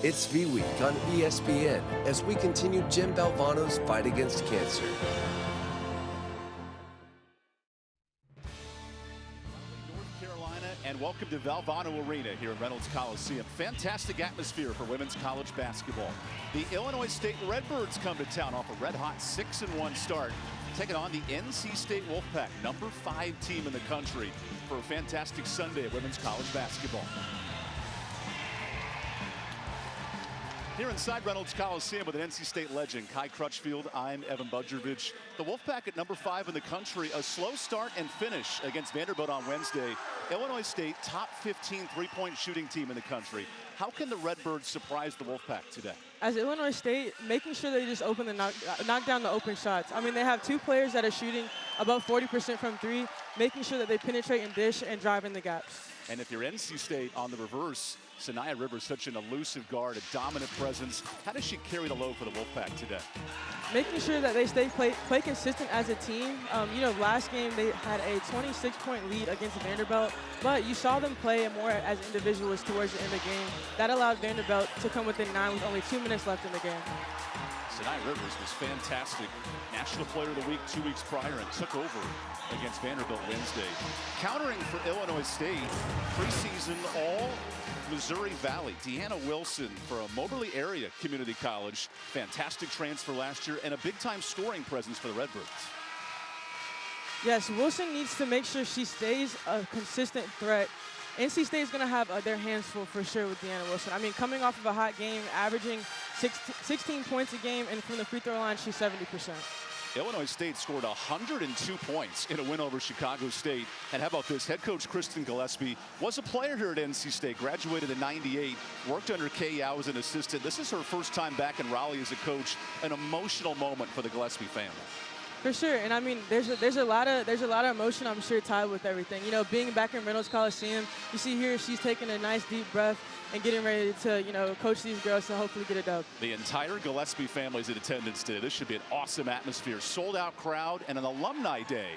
It's V-Week on ESPN as we continue Jim Valvano's fight against cancer. North Carolina, and welcome to Valvano Arena here in Reynolds Coliseum. Fantastic atmosphere for women's college basketball. The Illinois State Redbirds come to town off a red-hot 6-1 start, taking on the NC State Wolfpack, number 5 team in the country, for a fantastic Sunday of women's college basketball. Here inside Reynolds Coliseum with an NC State legend, Kai Crutchfield, I'm Evan Budrovich. The Wolfpack at number 5 in the country, a slow start and finish against Vanderbilt on Wednesday. Illinois State, top 15 three-point shooting team in the country. How can the Redbirds surprise the Wolfpack today? As Illinois State, making sure they just open the knock down the open shots. I mean, they have 2 players that are shooting about 40% from 3, making sure that they penetrate and dish and drive in the gaps. And if you're NC State on the reverse, Sanaya Rivers, such an elusive guard, a dominant presence. How does she carry the load for the Wolfpack today? Making sure that they play consistent as a team. You know, last game they had a 26-point lead against Vanderbilt, but you saw them play more as individuals towards the end of the game. That allowed Vanderbilt to come within 9 with only 2 minutes left in the game. Sanaya Rivers was fantastic. National Player of the Week 2 weeks prior and took over against Vanderbilt Wednesday. Countering for Illinois State, preseason all Missouri Valley. Deanna Wilson for a Moberly area community college. Fantastic transfer last year and a big-time scoring presence for the Redbirds. Yes, Wilson needs to make sure she stays a consistent threat. NC State is going to have their hands full for sure with Deanna Wilson. I mean, coming off of a hot game, averaging 16 points a game, and from the free throw line, she's 70%. Illinois State scored 102 points in a win over Chicago State. And how about this? Head coach Kristen Gillespie was a player here at NC State, graduated in '98, worked under Kay Yao as an assistant. This is her first time back in Raleigh as a coach. An emotional moment for the Gillespie family. For sure, and I mean, there's a lot of emotion, I'm sure, tied with everything. You know, being back in Reynolds Coliseum, you see here she's taking a nice deep breath and getting ready to, you know, coach these girls to hopefully get a dub. The entire Gillespie family is in attendance today. This should be an awesome atmosphere, sold-out crowd, and an alumni day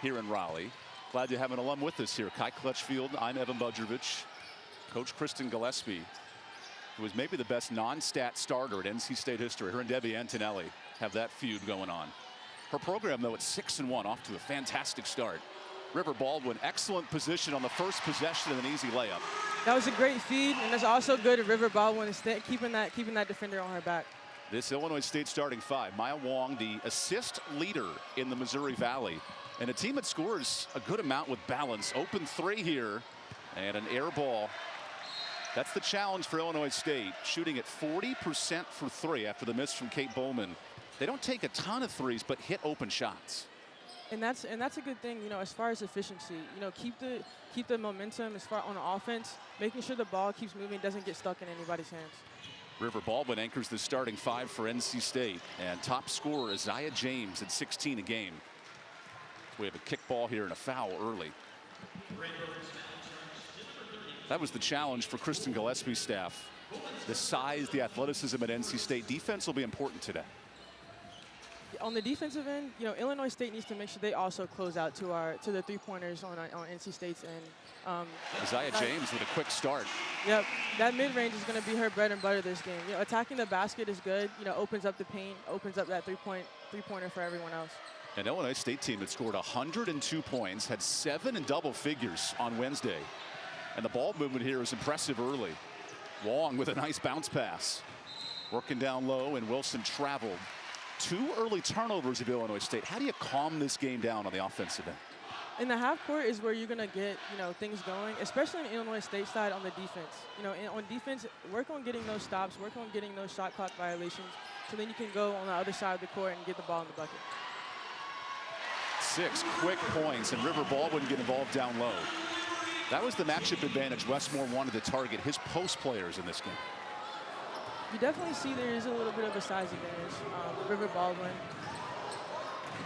here in Raleigh. Glad to have an alum with us here. Kai Crutchfield, I'm Evan Budrovich. Coach Kristen Gillespie, who is maybe the best non-stat starter at NC State history. Her and Debbie Antonelli have that feud going on. Her program, though, at 6-1, off to a fantastic start. River Baldwin, excellent position on the first possession and an easy layup. That was a great feed, and it's also good at River Baldwin keeping that defender on her back. This Illinois State starting 5, Maya Wong, the assist leader in the Missouri Valley, and a team that scores a good amount with balance. Open 3 here, and an air ball. That's the challenge for Illinois State, shooting at 40% for 3 after the miss from Kate Bowman. They don't take a ton of threes, but hit open shots. And that's a good thing, you know, as far as efficiency. You know, keep the momentum as far on offense, making sure the ball keeps moving, doesn't get stuck in anybody's hands. River Baldwin anchors the starting 5 for NC State, and top scorer Isaiah James at 16 a game. We have a kick ball here and a foul early. That was the challenge for Kristen Gillespie's staff. The size, the athleticism at NC State. Defense will be important today. On the defensive end, you know, Illinois State needs to make sure they also close out to the 3-pointers on NC State's end. Isaiah James with a quick start. Yep, that mid-range is going to be her bread and butter this game. You know, attacking the basket is good. You know, opens up the paint, opens up that three-pointer for everyone else. An Illinois State team that scored 102 points, had 7 in double figures on Wednesday. And the ball movement here is impressive early. Wong with a nice bounce pass. Working down low, and Wilson traveled. 2 early turnovers of Illinois State. How do you calm this game down on the offensive end? In the half court is where you're going to get, you know, things going, especially on the Illinois State side on the defense. You know, on defense, work on getting those stops, work on getting those shot clock violations, so then you can go on the other side of the court and get the ball in the bucket. 6 quick points, and River Baldwin get involved down low. That was the matchup advantage Westmore wanted to target his post players in this game. You definitely see there is a little bit of a size advantage. River Baldwin,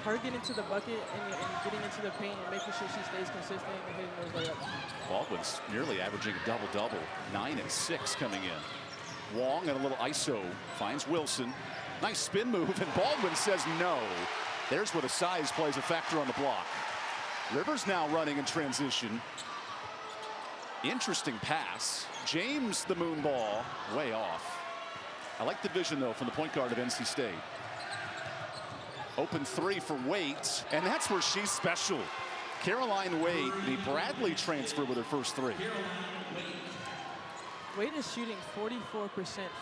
her getting to the bucket and getting into the paint and making sure she stays consistent and hitting those layups. Baldwin's nearly averaging a double-double, 9 and 6 coming in. Wong and a little ISO finds Wilson. Nice spin move, and Baldwin says no. There's where the size plays a factor on the block. Rivers now running in transition. Interesting pass. James, the moon ball, way off. I like the vision, though, from the point guard of NC State. Open three for Waite, and that's where she's special. Caroline Waite, the Bradley transfer with her first three. Waite is shooting 44%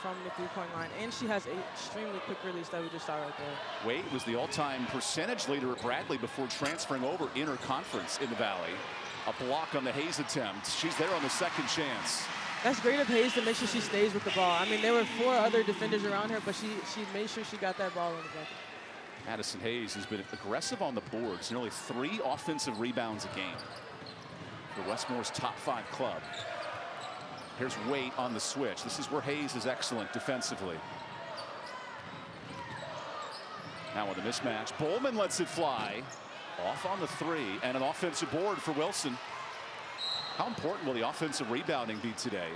from the three-point line, and she has an extremely quick release that we just saw right there. Waite was the all-time percentage leader at Bradley before transferring over interconference in the Valley. A block on the Hayes attempt. She's there on the second chance. That's great of Hayes to make sure she stays with the ball. I mean, there were 4 other defenders around her, but she made sure she got that ball in the bucket. Madison Hayes has been aggressive on the boards, nearly 3 offensive rebounds a game for Westmore's top 5 club. Here's Waite on the switch. This is where Hayes is excellent defensively. Now with a mismatch, Bowman lets it fly. Off on the 3, and an offensive board for Wilson. How important will the offensive rebounding be today?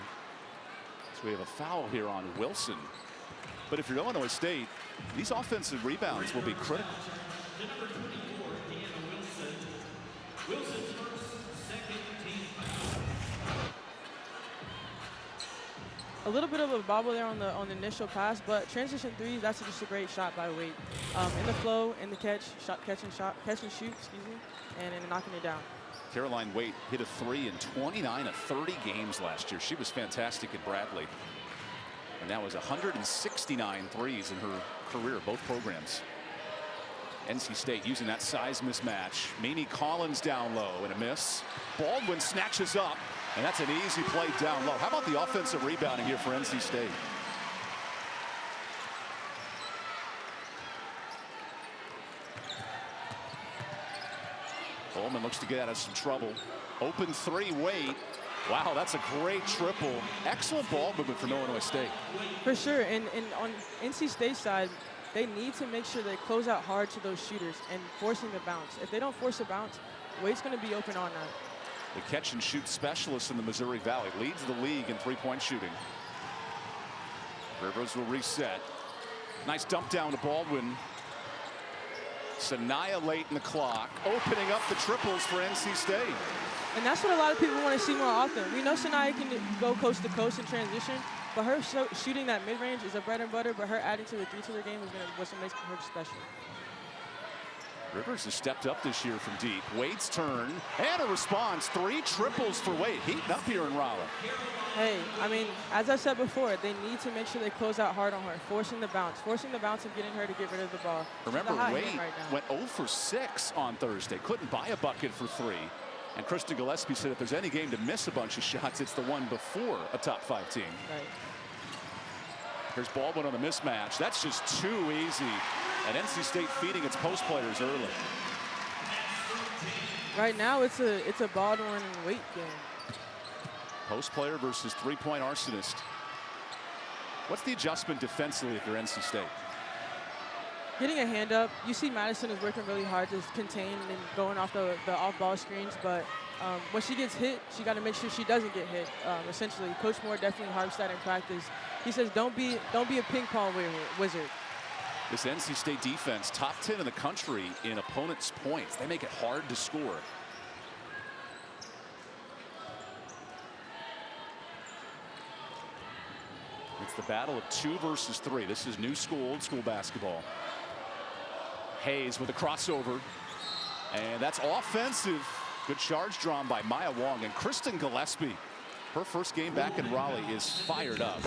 So we have a foul here on Wilson. But if you're Illinois State, these offensive rebounds will be critical. A little bit of a bobble there on the initial pass, but transition threes, that's just a great shot by Waite. In the flow, in the catch and shoot, and then knocking it down. Caroline Waite hit a 3 in 29 of 30 games last year. She was fantastic at Bradley. And that was 169 threes in her career, both programs. NC State using that size mismatch. Mimi Collins down low and a miss. Baldwin snatches up, and that's an easy play down low. How about the offensive rebounding here for NC State? Bowman looks to get out of some trouble. Open 3, Waite. Wow, that's a great triple. Excellent ball movement from Illinois State. For sure, and on NC State's side, they need to make sure they close out hard to those shooters and forcing the bounce. If they don't force a bounce, Waite's going to be open all night. The catch and shoot specialist in the Missouri Valley, leads the league in three-point shooting. Rivers will reset. Nice dump down to Baldwin. Sanaya late in the clock, opening up the triples for NC State. And that's what a lot of people want to see more often. We know Sanaya can go coast to coast in transition, but her shooting that mid-range is a bread and butter, but her adding to the 3 to her game is what makes her special. Rivers has stepped up this year from deep. Waite's turn and a response. 3 triples for Waite. Heating up here in Raleigh. Hey, I mean, as I said before, they need to make sure they close out hard on her, forcing the bounce and getting her to get rid of the ball. Remember, Waite went 0 for 6 on Thursday. Couldn't buy a bucket for 3. And Kristen Gillespie said if there's any game to miss a bunch of shots, it's the one before a top 5 team. Right. Here's Baldwin on the mismatch. That's just too easy. And NC State feeding its post players early. Right now, it's a Baldwin and Waite game. Post player versus three-point arsonist. What's the adjustment defensively if you're NC State? Getting a hand up. You see Madison is working really hard to contain and going off the off-ball screens, but when she gets hit, she got to make sure she doesn't get hit. Essentially, Coach Moore definitely harps that in practice. He says, don't be a ping pong wizard. This NC State defense, top 10 in the country in opponents' points. They make it hard to score. It's the battle of 2 versus 3. This is new school, old school basketball. Hayes with a crossover, and that's offensive. Good charge drawn by Maya Wong, and Kristen Gillespie, her first game back in Raleigh, is fired up.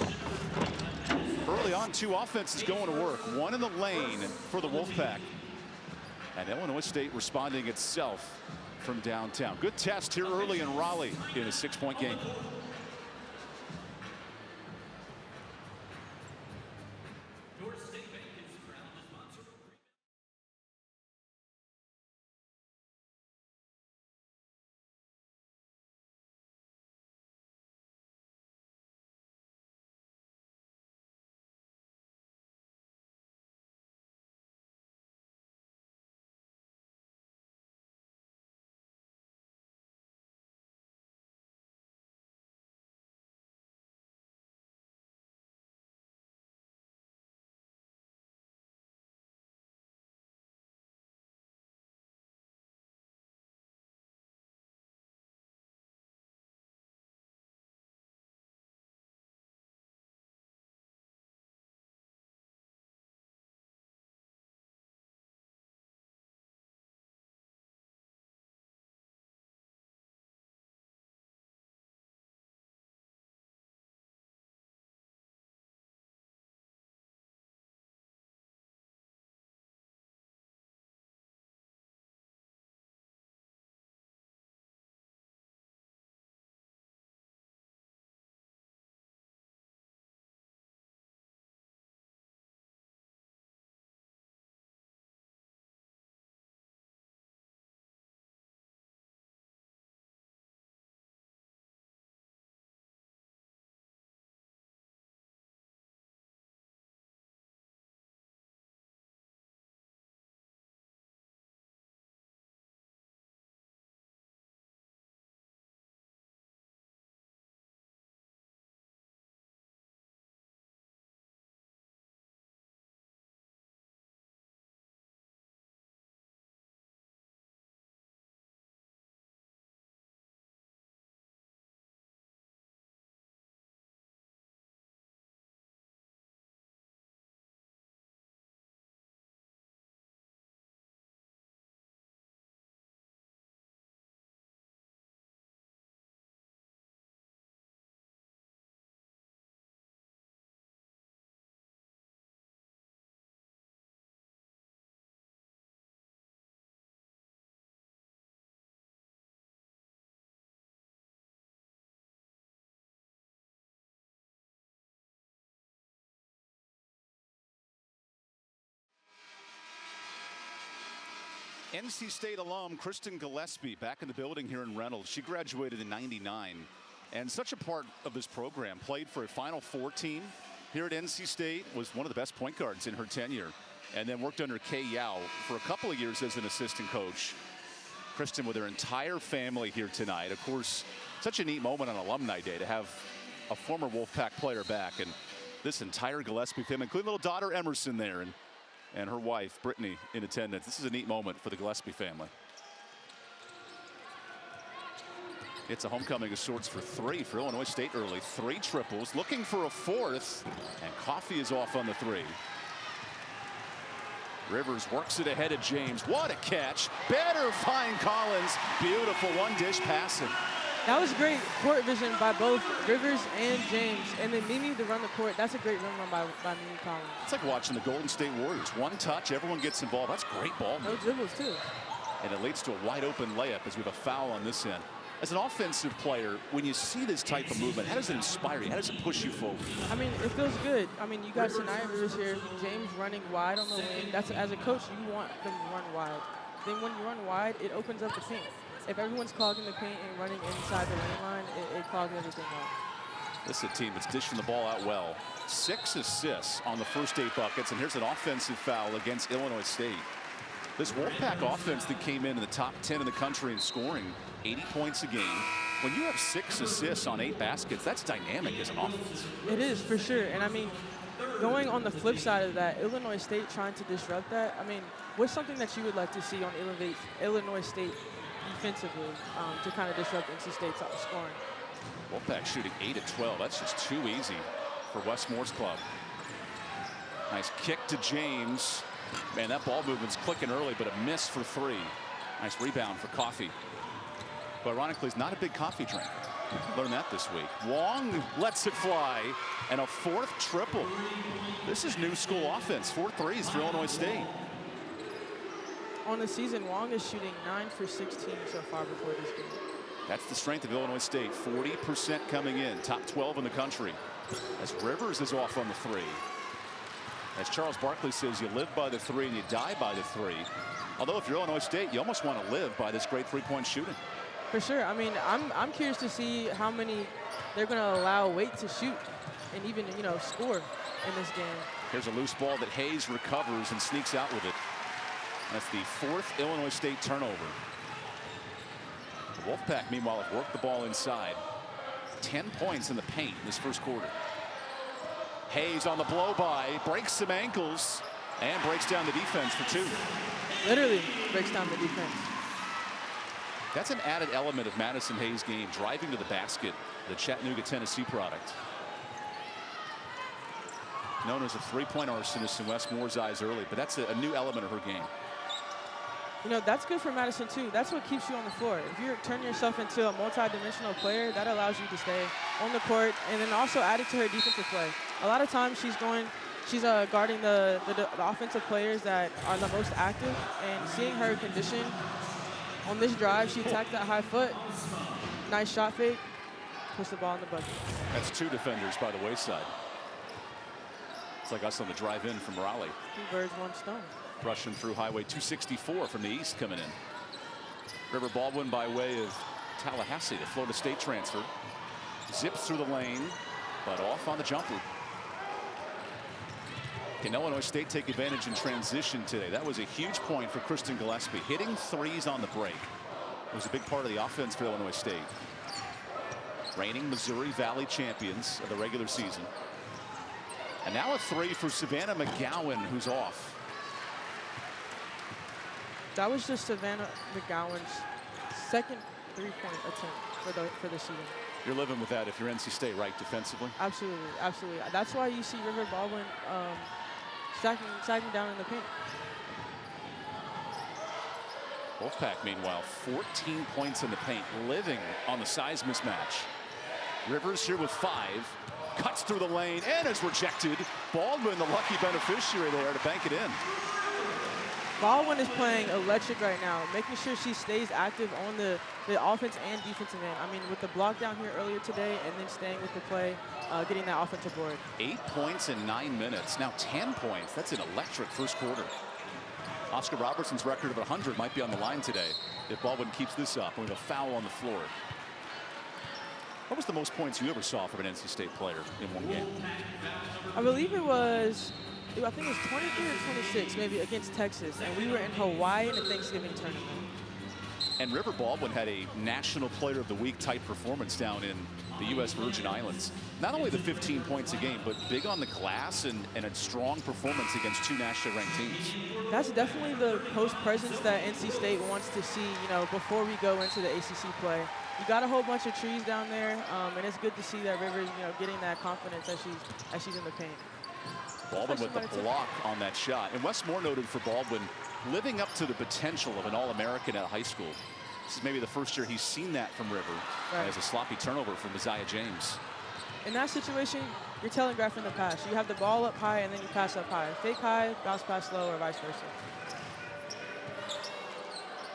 Early on, 2 offenses going to work. 1 in the lane for the Wolfpack. And Illinois State responding itself from downtown. Good test here early in Raleigh in a 6-point game. NC State alum Kristen Gillespie back in the building here in Reynolds. She graduated in '99 and such a part of this program. Played for a Final Four team here at NC State. Was one of the best point guards in her tenure, and then worked under Kay Yao for a couple of years as an assistant coach. Kristen with her entire family here tonight. Of course, such a neat moment on Alumni Day to have a former Wolfpack player back, and this entire Gillespie family, including little daughter Emerson there, and her wife Brittany in attendance. This is a neat moment for the Gillespie family. It's a homecoming of sorts for three for Illinois State early. 3 triples, looking for a 4th, and Coffey is off on the 3. Rivers works it ahead of James. What a catch. Better find Collins. Beautiful one-dish passing. That was great court vision by both Rivers and James. And then Mimi to run the court. That's a great run by Mimi Collins. It's like watching the Golden State Warriors. One touch, everyone gets involved. That's great ball. No dribbles, too. And it leads to a wide open layup as we have a foul on this end. As an offensive player, when you see this type of movement, how does it inspire you? How does it push you forward? I mean, it feels good. I mean, you got Sanaya Rivers here, James running wide on the wing. That's, as a coach, you want them to run wide. Then when you run wide, it opens up the paint. If everyone's clogging the paint and running inside the lane line, it clogs everything up. This is a team that's dishing the ball out well. 6 assists on the first 8 buckets, and here's an offensive foul against Illinois State. This Wolfpack offense that came in the top 10 in the country in scoring 80 points a game. When you have 6 assists on 8 baskets, that's dynamic as an offense. It is, for sure. And I mean, going on the flip side of that, Illinois State trying to disrupt that, I mean, what's something that you would like to see on Illinois State defensively to kind of disrupt NC State's scoring? Wolfpack shooting 8 of 12. That's just too easy for Westmore's club. Nice kick to James. Man, that ball movement's clicking early, but a miss for 3. Nice rebound for Coffey. But ironically, he's not a big coffee drinker. Learned that this week. Wong lets it fly, and a 4th triple. This is new school offense. 4 threes for Illinois State. On the season, Wong is shooting 9 for 16 so far before this game. That's the strength of Illinois State. 40% coming in, top 12 in the country. As Rivers is off on the 3. As Charles Barkley says, you live by the 3 and you die by the 3. Although if you're Illinois State, you almost want to live by this great 3-point shooting. For sure. I mean, I'm curious to see how many they're going to allow Waite to shoot and even, score in this game. Here's a loose ball that Hayes recovers and sneaks out with it. That's the 4th Illinois State turnover. The Wolfpack, meanwhile, have worked the ball inside. 10 points in the paint in this first quarter. Hayes on the blow-by, breaks some ankles, and breaks down the defense for 2. Literally breaks down the defense. That's an added element of Madison Hayes' game, driving to the basket, the Chattanooga, Tennessee product. Known as a 3-point arsonist in Wes Moore's eyes early, but that's a new element of her game. That's good for Madison, too. That's what keeps you on the floor. If you turn yourself into a multi-dimensional player, that allows you to stay on the court and then also add it to her defensive play. A lot of times she's guarding the offensive players that are the most active, and seeing her condition on this drive, she attacked that high foot. Nice shot fake. Puts the ball in the bucket. That's 2 defenders by the wayside. It's like us on the drive-in from Raleigh. 2 birds, 1 stone. Rushing through Highway 264 from the east coming in. River Baldwin by way of Tallahassee, the Florida State transfer. Zips through the lane, but off on the jumper. Can Illinois State take advantage in transition today? That was a huge point for Kristen Gillespie. Hitting 3s on the break was a big part of the offense for Illinois State. Reigning Missouri Valley champions of the regular season. And now a 3 for Savannah McGowan, who's off. That was just Savannah McGowan's 2nd 3-point attempt for the season. You're living with that if you're NC State, right, defensively? Absolutely, absolutely. That's why you see River Baldwin stacking down in the paint. Wolfpack, meanwhile, 14 points in the paint, living on the size mismatch. Rivers here with 5, cuts through the lane and is rejected. Baldwin, the lucky beneficiary there to bank it in. Baldwin is playing electric right now, making sure she stays active on the offense and defensive end. I mean, with the block down here earlier today and then staying with the play, getting that offensive board. 8 points in 9 minutes. Now 10 points. That's an electric first quarter. Oscar Robertson's record of 100 might be on the line today if Baldwin keeps this up. We have a foul on the floor. What was the most points you ever saw from an NC State player in one game? I believe it was, I think it was 23 or 26, maybe against Texas, and we were in Hawaii in the Thanksgiving tournament. And River Baldwin had a National Player of the Week type performance down in the U.S. Virgin Islands. Not only the 15 points a game, but big on the glass and a strong performance against 2 nationally ranked teams. That's definitely the post presence that NC State wants to see, you know, before we go into the ACC play. You got a whole bunch of trees down there, and it's good to see that River's, you know, getting that confidence as she's in the paint. Baldwin with the block on that shot. And Wes Moore noted for Baldwin, living up to the potential of an All-American at high school. This is maybe the first year he's seen that from River. Right. As a sloppy turnover from Isaiah James. In that situation, you're telegraphing the pass. You have the ball up high, and then you pass up high. Fake high, bounce pass low, or vice versa.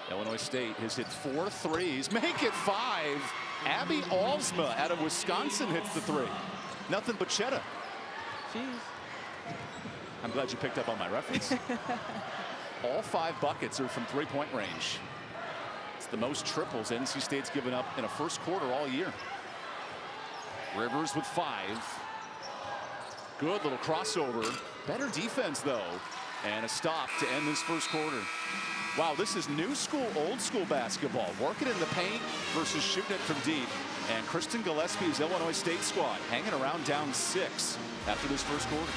Illinois State has hit 4 threes. Make it 5. Abby Alsma out of Wisconsin hits the 3. Nothing but cheddar. Jeez. I'm glad you picked up on my reference. All 5 buckets are from 3-point range. It's the most triples NC State's given up in a first quarter all year. Rivers with 5. Good little crossover. Better defense, though. And a stop to end this first quarter. Wow, this is new school, old school basketball. Working in the paint versus shooting it from deep. And Kristen Gillespie's Illinois State squad hanging around down 6 after this first quarter.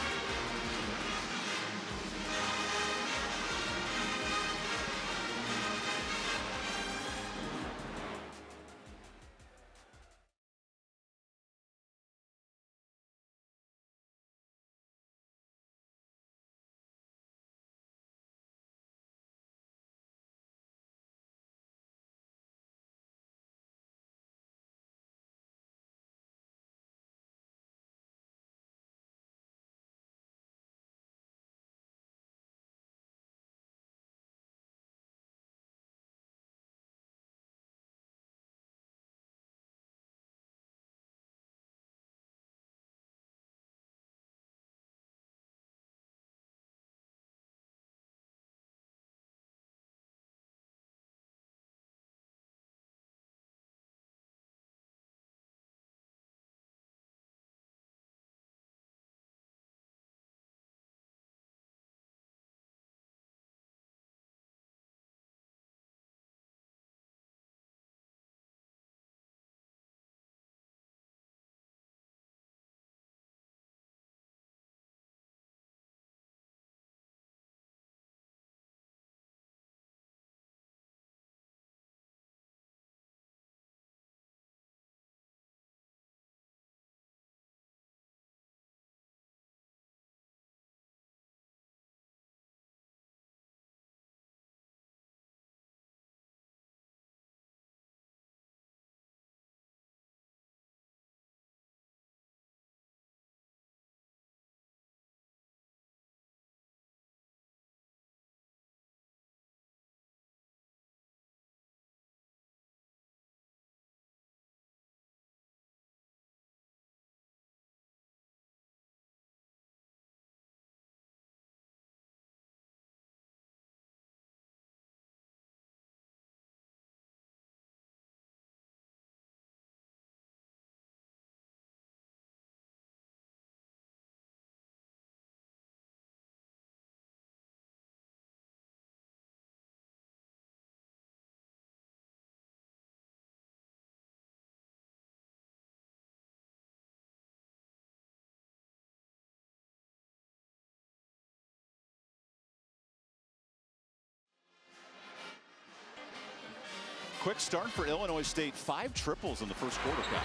Quick start for Illinois State. 5 triples in the first quarter, Kyle.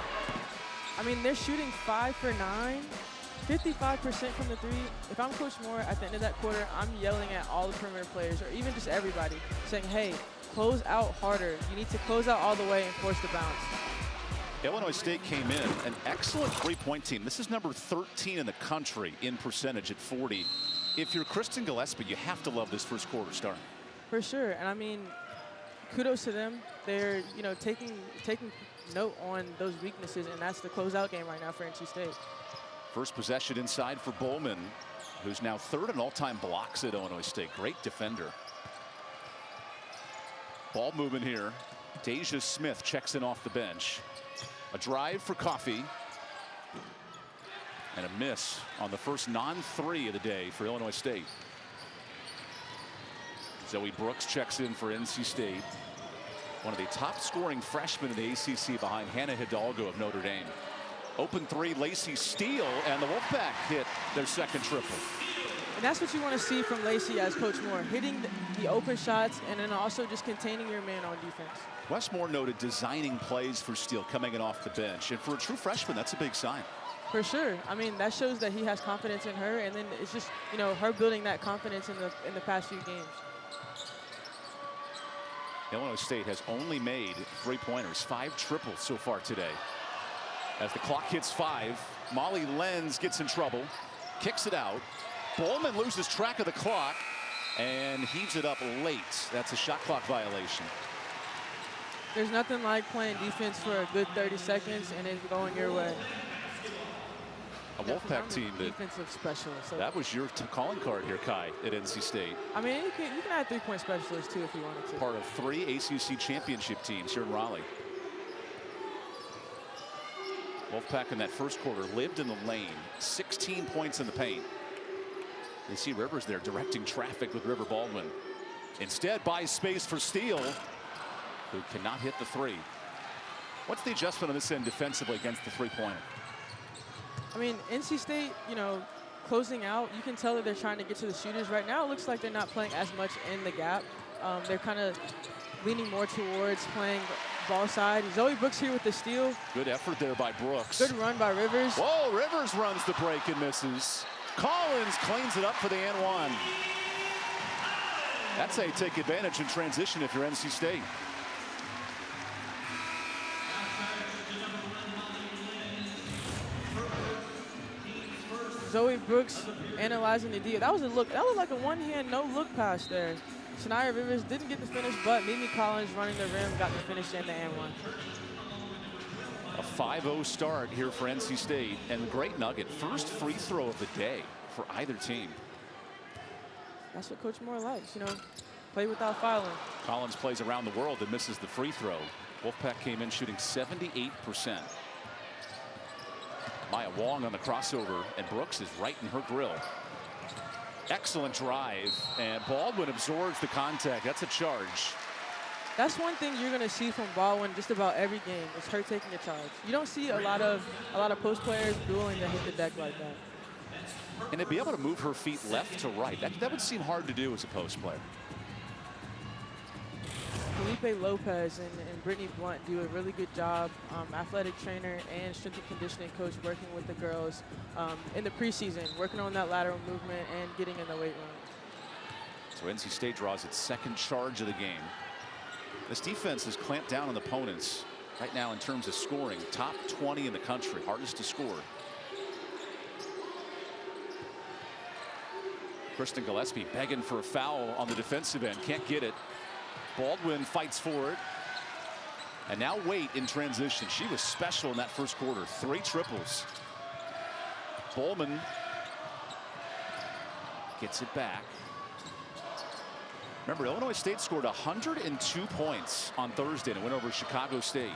I mean, they're shooting 5 for 9, 55% from the 3. If I'm Coach Moore at the end of that quarter, I'm yelling at all the perimeter players, or even just everybody, saying, hey, close out harder. You need to close out all the way and force the bounce. Illinois State came in an excellent 3-point team. This is number 13 in the country in percentage at 40. If you're Kristen Gillespie, you have to love this first quarter start. For sure, and I mean, kudos to them. They're, you know, taking note on those weaknesses, and that's the closeout game right now for NC State. First possession inside for Bowman, who's now 3rd in all-time blocks at Illinois State. Great defender. Ball movement here. Deja Smith checks in off the bench. A drive for Coffey. And a miss on the first non-3 of the day for Illinois State. Zoe Brooks checks in for NC State. One of the top scoring freshmen in the ACC behind Hannah Hidalgo of Notre Dame. Open three, Lacey steal, and the Wolfpack hit their second triple. And that's what you want to see from Lacey as Coach Moore, hitting the open shots and then also just containing your man on defense. Wes Moore noted designing plays for Steele coming in off the bench. And for a true freshman, that's a big sign. For sure. I mean, that shows that he has confidence in her, and then it's just, you know, her building that confidence in the past few games. Illinois State has only made 3-pointers, 5 triples so far today. As the clock hits 5, Molly Lenz gets in trouble, kicks it out. Bowman loses track of the clock and heaves it up late. That's a shot clock violation. There's nothing like playing defense for a good 30 seconds and it's going your way. A Wolfpack team that defensive specialist. So that was your calling card here, Kai, at NC State. I mean, you can add 3-point specialists too if you wanted to. Part of 3 ACC championship teams here in Raleigh. Wolfpack in that first quarter lived in the lane, 16 points in the paint. They see Rivers there directing traffic with River Baldwin. Instead buys space for Steele, who cannot hit the 3. What's the adjustment on this end defensively against the 3-pointer? I mean, NC State, you know, closing out, you can tell that they're trying to get to the shooters. Right now, it looks like they're not playing as much in the gap. They're kind of leaning more towards playing ball side. Zoe Brooks here with the steal. Good effort there by Brooks. Good run by Rivers. Whoa, Rivers runs the break and misses. Collins cleans it up for the and one. That's how you take advantage in transition if you're NC State. Zoe Brooks analyzing the deal. That was a look. That was like a one-hand no-look pass there. Shania Rivers didn't get the finish, but Mimi Collins running the rim got the finish and the and one. A 5-0 start here for NC State, and great nugget. First free throw of the day for either team. That's what Coach Moore likes, you know, play without fouling. Collins plays around the world and misses the free throw. Wolfpack came in shooting 78%. Maya Wong on the crossover, and Brooks is right in her grill. Excellent drive, and Baldwin absorbs the contact. That's a charge. That's one thing you're going to see from Baldwin just about every game is her taking a charge. You don't see a lot of post players dueling to hit the deck like that. And to be able to move her feet left to right, that would seem hard to do as a post player. Felipe Lopez and Brittany Blunt do a really good job. Athletic trainer and strength and conditioning coach working with the girls in the preseason, working on that lateral movement and getting in the weight room. So NC State draws its second charge of the game. This defense has clamped down on opponents right now in terms of scoring. Top 20 in the country, hardest to score. Kristen Gillespie begging for a foul on the defensive end, can't get it. Baldwin fights for it. And now Waite in transition. She was special in that first quarter. 3 triples. Bowman gets it back. Remember, Illinois State scored 102 points on Thursday and went over Chicago State.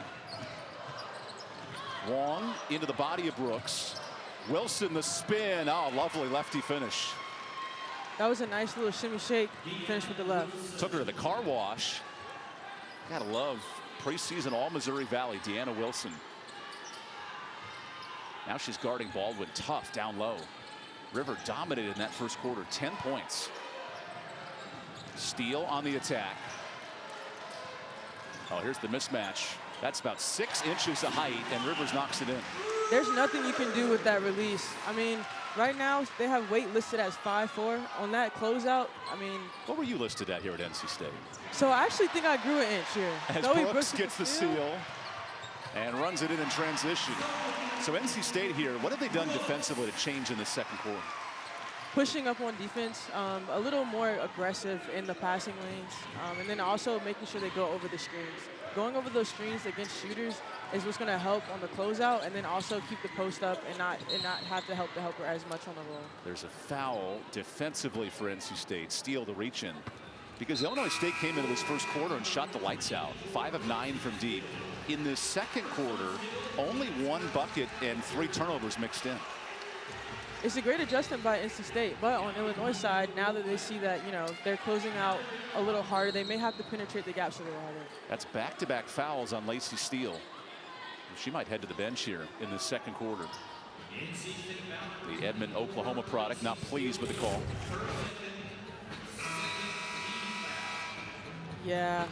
Wong into the body of Brooks. Wilson the spin. Oh, lovely lefty finish. That was a nice little shimmy shake finish with the left. Took her to the car wash. Gotta love preseason All-Missouri Valley, Deanna Wilson. Now she's guarding Baldwin tough down low. River dominated in that first quarter, 10 points. Steele on the attack. Oh, here's the mismatch. That's about 6 inches of height, and Rivers knocks it in. There's nothing you can do with that release. I mean, right now they have Waite listed as 5'4". On that closeout, I mean. What were you listed at here at NC State? So I actually think I grew an inch here. As Brooks gets the steal and runs it in transition. So NC State here, what have they done defensively to change in the second quarter? Pushing up on defense, a little more aggressive in the passing lanes, and then also making sure they go over the screens. Going over those screens against shooters is what's going to help on the closeout, and then also keep the post up and not have to help the helper as much on the roll. There's a foul defensively for NC State. Steele the reach in. because Illinois State came into this first quarter and shot the lights out. 5 of 9 from deep. In this second quarter, only 1 bucket and 3 turnovers mixed in. It's a great adjustment by NC State, but on Illinois' side, now that they see that, you know, they're closing out a little harder, they may have to penetrate the gaps a little harder. That's back-to-back fouls on Lacey Steele. She might head to the bench here in the second quarter. The Edmond, Oklahoma product not pleased with the call. Yeah,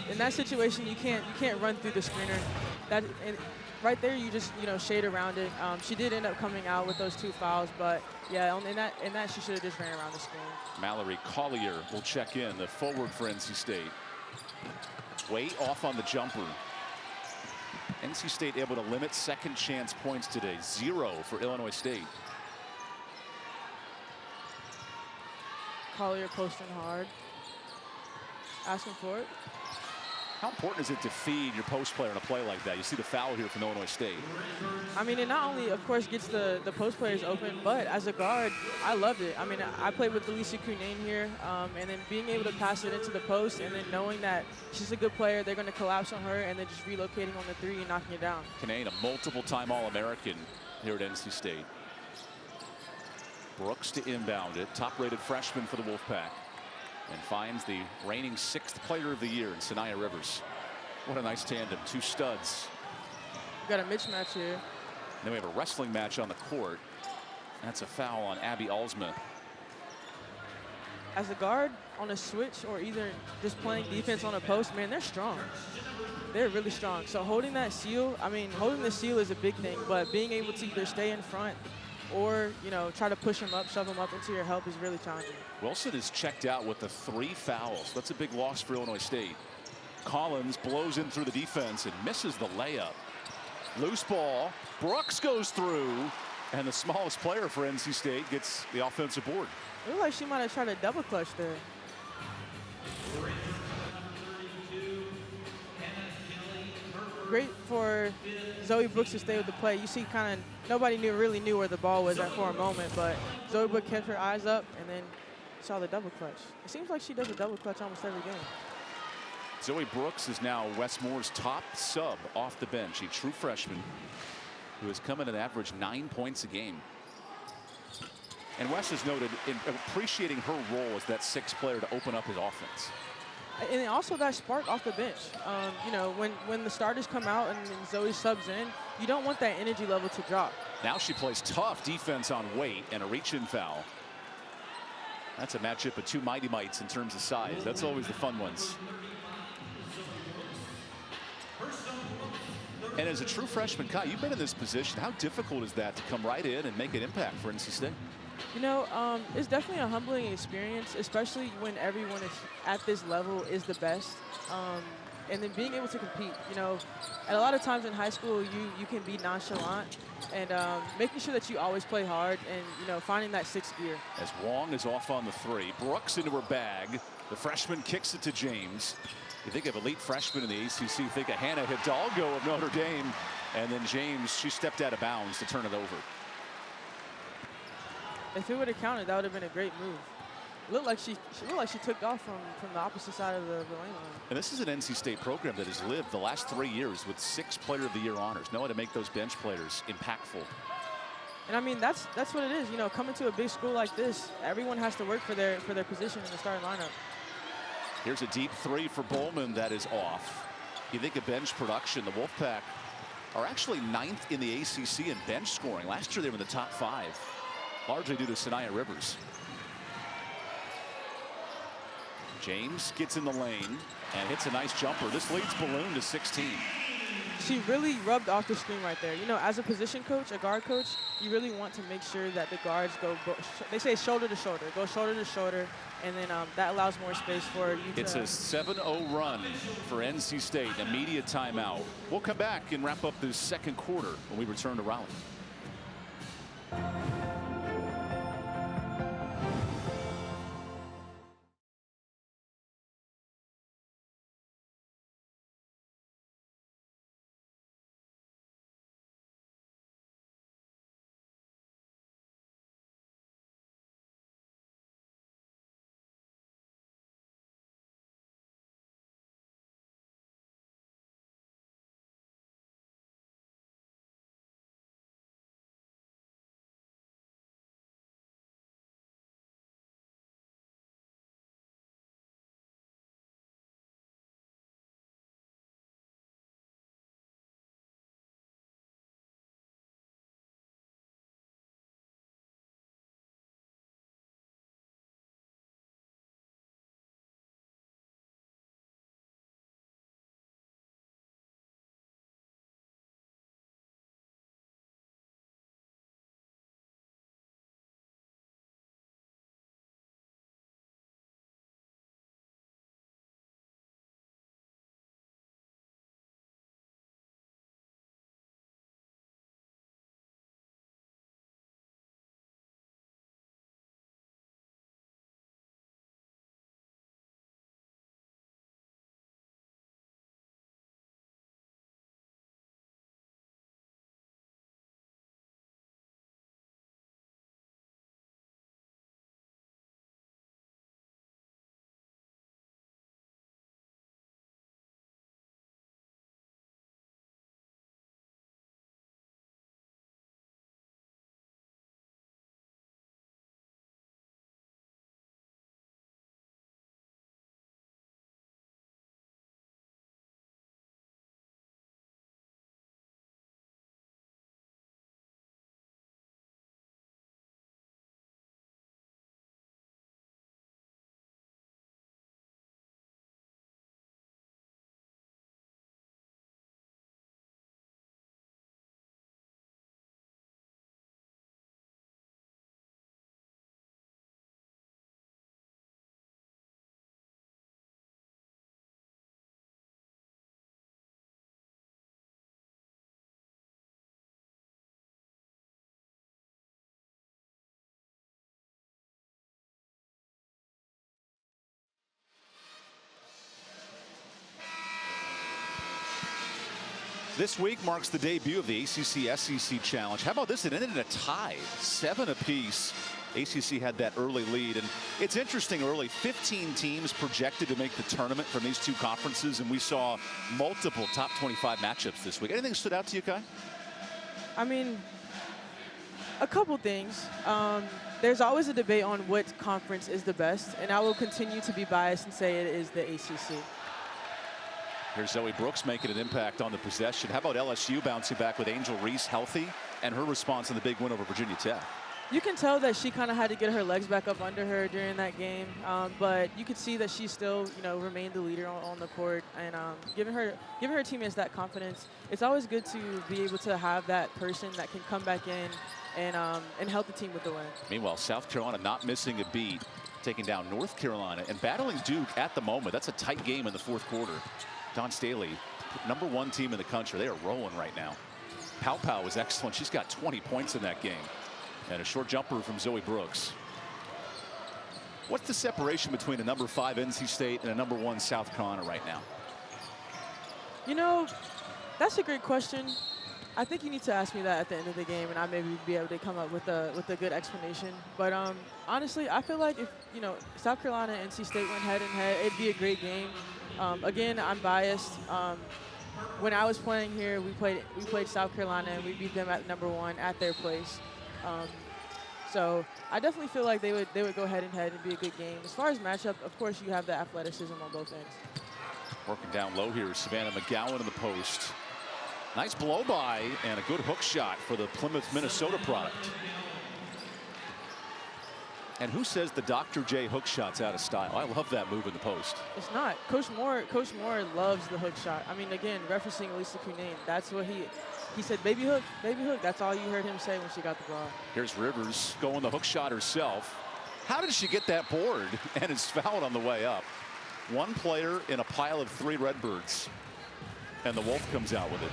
in that situation, you can't run through the screener. Right there, you just shade around it. She did end up coming out with those 2 fouls, but yeah, in that she should have just ran around the screen. Mallory Collier will check in, the forward for NC State. Way off on the jumper. NC State able to limit second chance points today. 0 for Illinois State. Collier posting hard. Asking for it. How important is it to feed your post player in a play like that? You see the foul here from Illinois State. I mean, it not only, of course, gets the post players open, but as a guard, I loved it. I mean, I played with Lisa Cunane here, and then being able to pass it into the post, and then knowing that she's a good player, they're going to collapse on her, and then just relocating on the 3 and knocking it down. Cunane, a multiple-time All-American here at NC State. Brooks to inbound it, top-rated freshman for the Wolfpack. And finds the reigning 6th player of the year in Sanaya Rivers. What a nice tandem, 2 studs. We got a mismatch here. And then we have a wrestling match on the court. That's a foul on Abby Alsma. As a guard on a switch or either just playing defense on a post, man, they're strong. They're really strong. So holding that seal, I mean, holding the seal is a big thing, but being able to either stay in front or, try to push them up, shove them up into your help is really challenging. Wilson is checked out with the 3 fouls. That's a big loss for Illinois State. Collins blows in through the defense and misses the layup. Loose ball. Brooks goes through, and the smallest player for NC State gets the offensive board. It looked like she might have tried a double clutch there. Great for Zoe Brooks to stay with the play. You see kind of nobody really knew where the ball was at for a moment, but Zoe Brooks kept her eyes up and then saw the double clutch. It seems like she does a double clutch almost every game. Zoe Brooks is now Wes Moore's top sub off the bench, a true freshman who has come in an average 9 points a game. And Wes has noted in appreciating her role as that 6th player to open up his offense. And also that spark off the bench. When the starters come out and Zoe subs in, you don't want that energy level to drop. Now she plays tough defense on weight and a reach-in foul. That's a matchup of 2 mighty mites in terms of size. That's always the fun ones. And as a true freshman, Kai, you've been in this position. How difficult is that to come right in and make an impact for NC State? It's definitely a humbling experience, especially when everyone is at this level is the best. And then being able to compete, and a lot of times in high school, you can be nonchalant and making sure that you always play hard and, finding that 6th gear. As Wong is off on the 3, Brooks into her bag. The freshman kicks it to James. You think of elite freshmen in the ACC, think of Hannah Hidalgo of Notre Dame. And then James, she stepped out of bounds to turn it over. If it would have counted, that would have been a great move. It looked like she took off from the opposite side of the lane line. And this is an NC State program that has lived the last 3 years with 6 Player of the Year honors. Know how to make those bench players impactful. And I mean, that's what it is. Coming to a big school like this, everyone has to work for their position in the starting lineup. Here's a deep 3 for Bowman that is off. You think of bench production, the Wolfpack are actually 9th in the ACC in bench scoring. Last year they were in the top 5, largely due to Sanaya Rivers. James gets in the lane and hits a nice jumper. This leads Balloon to 16. She really rubbed off the screen right there. As a position coach, a guard coach, you really want to make sure that the guards go, they say shoulder to shoulder, go shoulder to shoulder, and then that allows more space for you to. It's a 7-0 run for NC State, immediate timeout. We'll come back and wrap up this second quarter when we return to Raleigh. This week marks the debut of the ACC-SEC Challenge. How about this? It ended in a tie, 7 apiece. ACC had that early lead, and it's interesting early. 15 teams projected to make the tournament from these two conferences, and we saw multiple top 25 matchups this week. Anything stood out to you, Kai? I mean, a couple things. There's always a debate on what conference is the best, and I will continue to be biased and say it is the ACC. Here's Zoe Brooks making an impact on the possession. How about LSU bouncing back with Angel Reese healthy, and her response in the big win over Virginia Tech? You can tell that she kind of had to get her legs back up under her during that game, but you could see that she still, remained the leader on the court, and giving her teammates that confidence. It's always good to be able to have that person that can come back in and help the team with the win. Meanwhile, South Carolina not missing a beat, taking down North Carolina and battling Duke at the moment. That's a tight game in the fourth quarter. Don Staley, #1 team in the country. They are rolling right now. Pow Pow was excellent. She's got 20 points in that game. And a short jumper from Zoe Brooks. What's the separation between a #5 NC State and a #1 South Carolina right now? That's a great question. I think you need to ask me that at the end of the game, and I maybe be able to come up with a good explanation. But honestly, I feel like if South Carolina and NC State went head and head, it'd be a great game. Again, I'm biased. When I was playing here, we played South Carolina, and we beat them at #1 at their place. So I definitely feel like they would go head and head and be a good game. As far as matchup, of course, you have the athleticism on both ends. Working down low here, Savannah McGowan in the post. Nice blow by and a good hook shot for the Plymouth, Minnesota product. And who says the Dr. J hook shot's out of style? I love that move in the post. It's not. Coach Moore loves the hook shot. I mean, again, referencing Elisa Cunane, that's what he said, baby hook, baby hook. That's all you heard him say when she got the ball. Here's Rivers going the hook shot herself. How did she get that board and is fouled on the way up? One player in a pile of 3 Redbirds, and the Wolf comes out with it.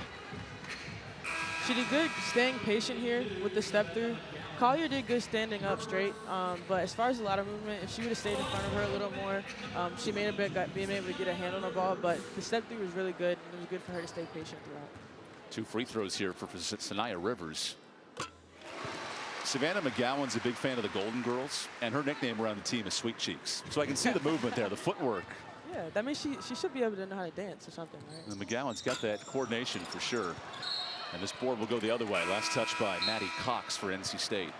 She did good staying patient here with the step through. Collier did good standing up straight, but as far as a lot of movement, if she would have stayed in front of her a little more, she may have been able to get a hand on the ball, but the step through was really good, and it was good for her to stay patient throughout. 2 free throws here for Sanaya Rivers. Savannah McGowan's a big fan of the Golden Girls, and her nickname around the team is Sweet Cheeks. So I can see the movement there, the footwork. Yeah, that means she should be able to know how to dance or something, right? And McGowan's got that coordination for sure. And this board will go the other way. Last touch by Maddie Cox for NC State.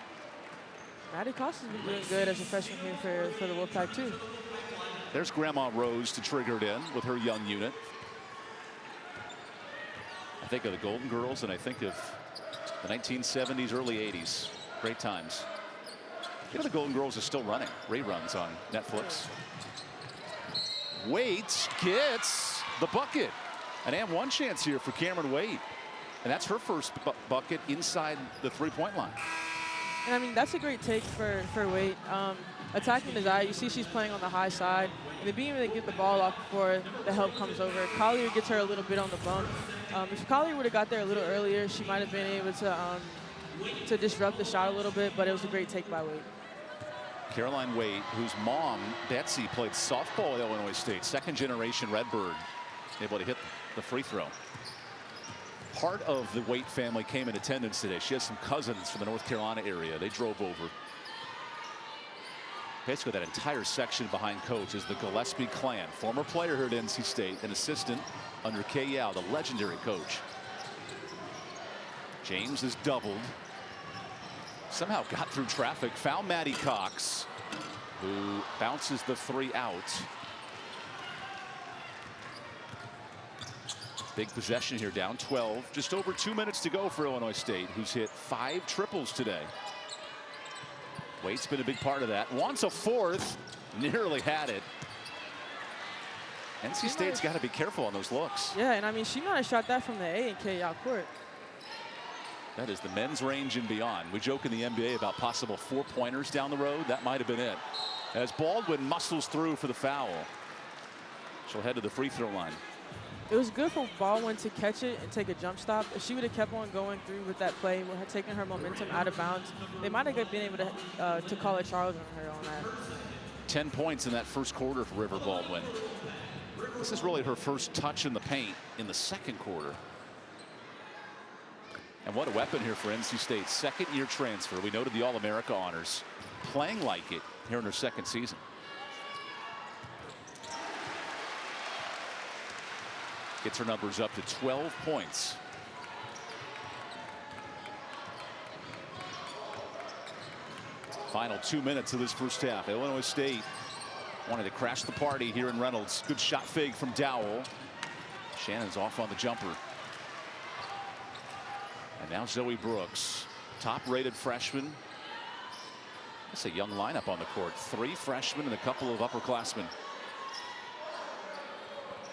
Maddie Cox has been doing good as a freshman here for the Wolfpack too. There's Grandma Rose to trigger it in with her young unit. I think of the Golden Girls, and I think of the 1970s, early 80s. Great times. The Golden Girls are still running reruns on Netflix. Waite gets the bucket. An and one chance here for Cameron Waite. And that's her first bucket inside the three-point line. And I mean, that's a great take for Waite. Attacking the eye, you see she's playing on the high side, and then being able to get the ball off before the help comes over. Collier gets her a little bit on the bump. If Collier would have got there a little earlier, she might have been able to disrupt the shot a little bit, but it was a great take by Waite. Caroline Waite, whose mom, Betsy, played softball at Illinois State, second-generation Redbird, able to hit the free throw. Part of the Waite family came in attendance today. She has some cousins from the North Carolina area. They drove over. Basically, that entire section behind coach is the Gillespie clan. Former player here at NC State, an assistant under Kay Yao, the legendary coach. James is doubled. Somehow got through traffic, found Maddie Cox, who bounces the 3 out. Big possession here, down 12. Just over 2 minutes to go for Illinois State, who's hit 5 triples today. Waite's been a big part of that. Wants a 4th, nearly had it. NC State's got to be careful on those looks. Yeah, and I mean, she might have shot that from the A and K out court. That is the men's range and beyond. We joke in the NBA about possible 4-pointers down the road. That might have been it. As Baldwin muscles through for the foul. She'll head to the free throw line. It was good for Baldwin to catch it and take a jump stop. If she would have kept on going through with that play, with her taking her momentum out of bounds, they might have been able to call a charge on her on that. 10 points in that first quarter for River Baldwin. This is really her first touch in the paint in the second quarter. And what a weapon here for NC State. Second-year transfer. We noted the All-America honors. Playing like it here in her second season. Gets her numbers up to 12 points. Final 2 minutes of this first half. Illinois State wanted to crash the party here in Reynolds. Good shot fake from Dowell. Shannon's off on the jumper. And now Zoe Brooks, top-rated freshman. That's a young lineup on the court. 3 freshmen and a couple of upperclassmen.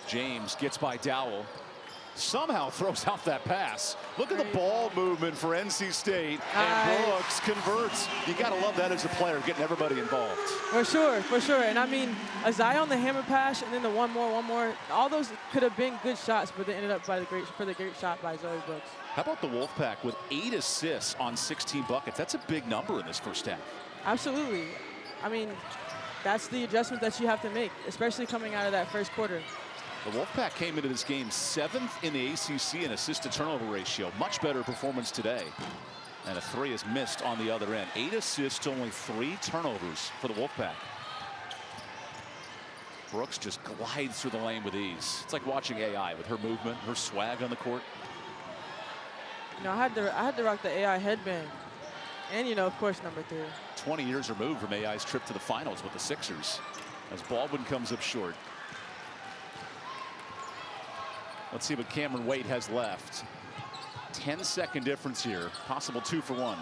James gets by Dowell. Somehow throws out that pass. Look at the ball movement for NC State. And Brooks converts. You got to love that as a player, getting everybody involved. For sure, for sure. And I mean, a Zion the hammer pass, and then the one more. All those could have been good shots, but they ended up for the great shot by Zoe Brooks. How about the Wolfpack with 8 assists on 16 buckets? That's a big number in this first half. Absolutely. I mean, that's the adjustment that you have to make, especially coming out of that first quarter. The Wolfpack came into this game 7th in the ACC in assist-to-turnover ratio. Much better performance today. And a 3 is missed on the other end. 8 assists, only 3 turnovers for the Wolfpack. Brooks just glides through the lane with ease. It's like watching AI with her movement, her swag on the court. You know, I had to rock the AI headband. And, you know, of course, number 3. 20 years removed from AI's trip to the finals with the Sixers as Baldwin comes up short. Let's see what Cameron Wade has left. 10-second difference here. Possible 2 for 1.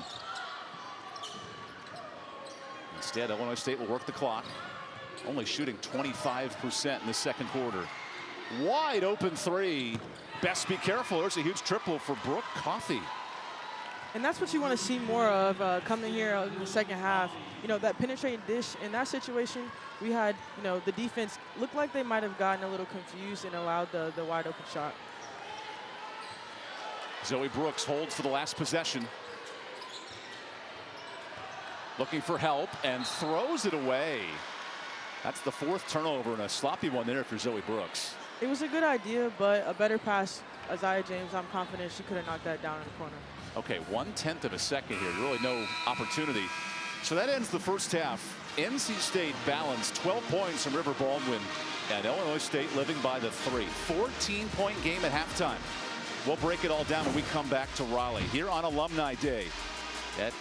Instead, Illinois State will work the clock. Only shooting 25% in the second quarter. Wide open 3. Best be careful. There's a huge triple for Brooke Coffey. And that's what you want to see more of coming here in the second half. You know, that penetrating dish. In that situation, we had, you know, the defense looked like they might have gotten a little confused and allowed the wide open shot. Zoe Brooks holds for the last possession. Looking for help and throws it away. That's the 4th turnover and a sloppy one there for Zoe Brooks. It was a good idea, but a better pass. Isaiah James, I'm confident she could have knocked that down in the corner. Okay, 1/10 of a second here. Really no opportunity. So that ends the first half. NC State balanced 12 points from River Baldwin, and Illinois State living by the 3. 14-point game at halftime. We'll break it all down when we come back to Raleigh here on Alumni Day at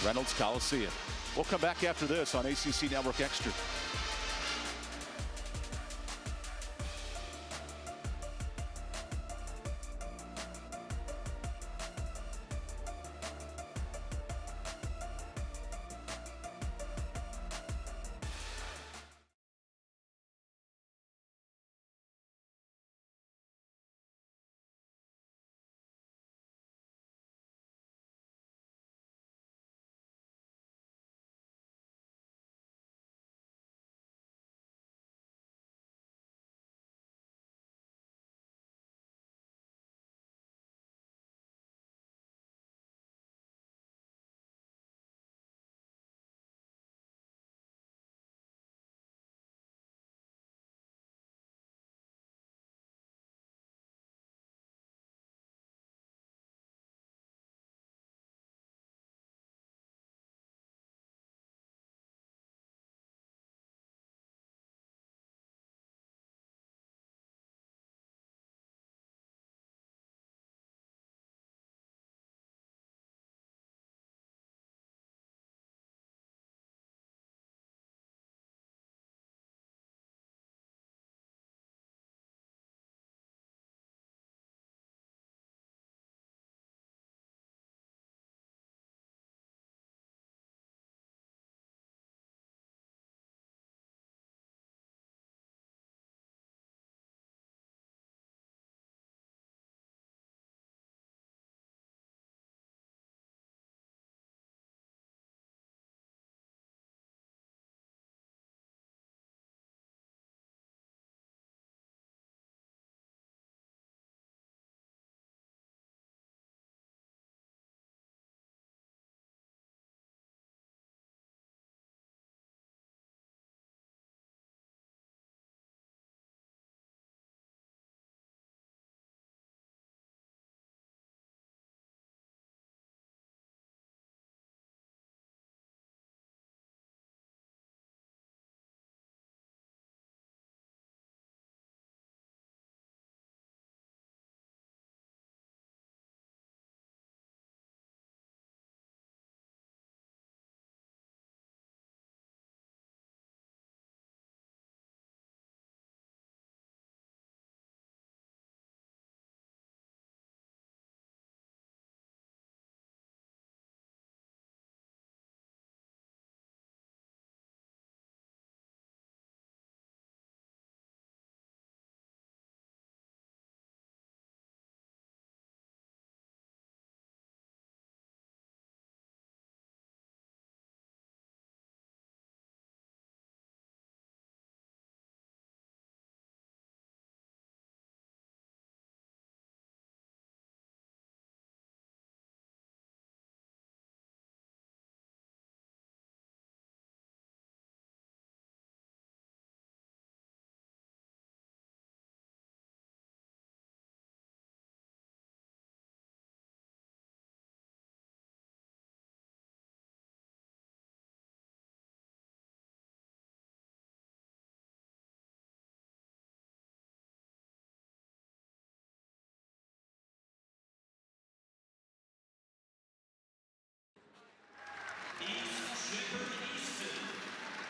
Reynolds Coliseum. We'll come back after this on ACC Network Extra.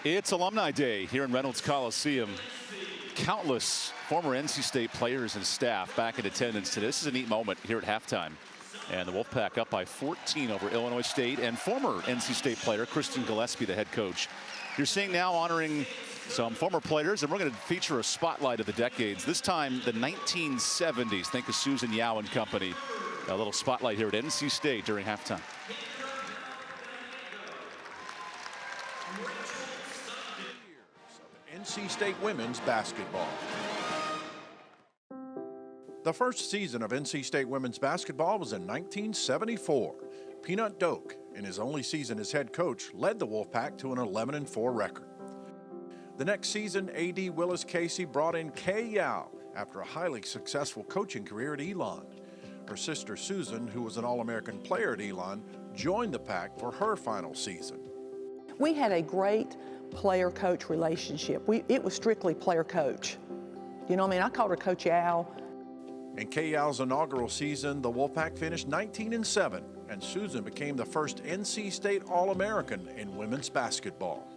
It's Alumni Day here in Reynolds Coliseum. Countless former NC State players and staff back in attendance today. This is a neat moment here at halftime. And the Wolfpack up by 14 over Illinois State, and former NC State player Kristen Gillespie, the head coach. You're seeing now honoring some former players, and we're going to feature a spotlight of the decades. This time, the 1970s. Think of Susan Yao and company. A little spotlight here at NC State during halftime. NC State women's basketball. The first season of NC State women's basketball was in 1974. Peanut Doak, in his only season as head coach, led the Wolfpack to an 11-4 record. The next season, A.D. Willis Casey brought in Kay Yao after a highly successful coaching career at Elon. Her sister Susan, who was an All-American player at Elon, joined the Pack for her final season. We had a great player-coach relationship. It was strictly player-coach. You know what I mean? I called her Coach Yao. In Kay Yao's inaugural season, the Wolfpack finished 19-7, and Susan became the first NC State All-American in women's basketball.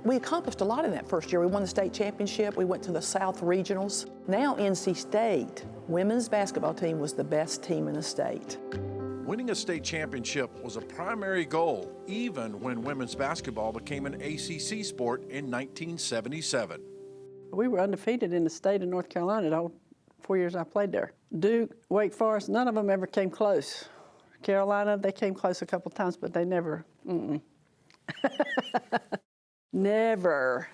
We accomplished a lot in that first year. We won the state championship. We went to the South Regionals. Now NC State women's basketball team was the best team in the state. Winning a state championship was a primary goal, even when women's basketball became an ACC sport in 1977. We were undefeated in the state of North Carolina all 4 years I played there. Duke, Wake Forest, none of them ever came close. Carolina, they came close a couple times, but they never, never.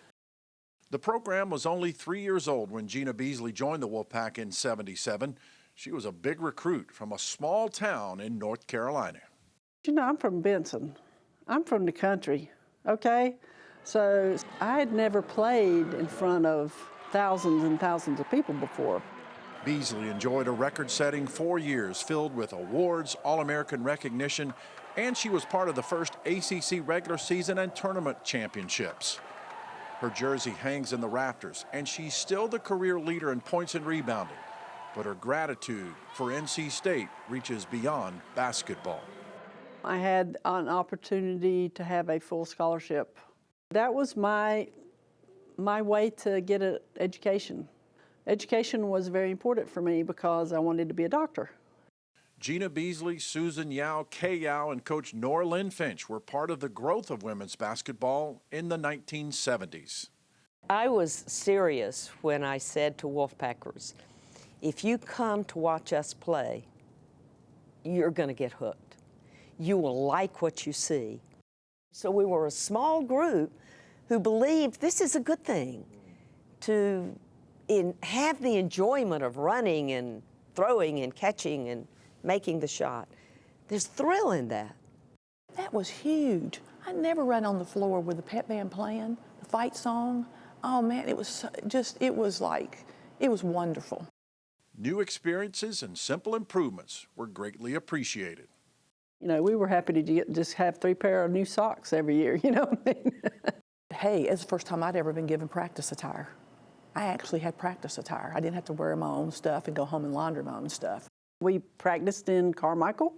The program was only 3 years old when Gina Beasley joined the Wolfpack in '77. She was a big recruit from a small town in North Carolina. You know, I'm from Benson. I'm from the country, okay? So I had never played in front of thousands and thousands of people before. Beasley enjoyed a record-setting 4 years filled with awards, All-American recognition, and she was part of the first ACC regular season and tournament championships. Her jersey hangs in the rafters, and she's still the career leader in points and rebounding. But her gratitude for NC State reaches beyond basketball. I had an opportunity to have a full scholarship. That was my way to get an education. Education was very important for me because I wanted to be a doctor. Gina Beasley, Susan Yao, Kay Yao, and Coach Nora Lynn Finch were part of the growth of women's basketball in the 1970s. I was serious when I said to Wolfpackers, if you come to watch us play, you're going to get hooked. You will like what you see. So we were a small group who believed this is a good thing, to have the enjoyment of running and throwing and catching and making the shot. There's thrill in that. That was huge. I never ran on the floor with the pep band playing, the fight song. Oh man, it was it was wonderful. New experiences and simple improvements were greatly appreciated. You know, we were happy to just have 3 pair of new socks every year, you know what I mean? Hey, it's the first time I'd ever been given practice attire. I actually had practice attire. I didn't have to wear my own stuff and go home and launder my own stuff. We practiced in Carmichael.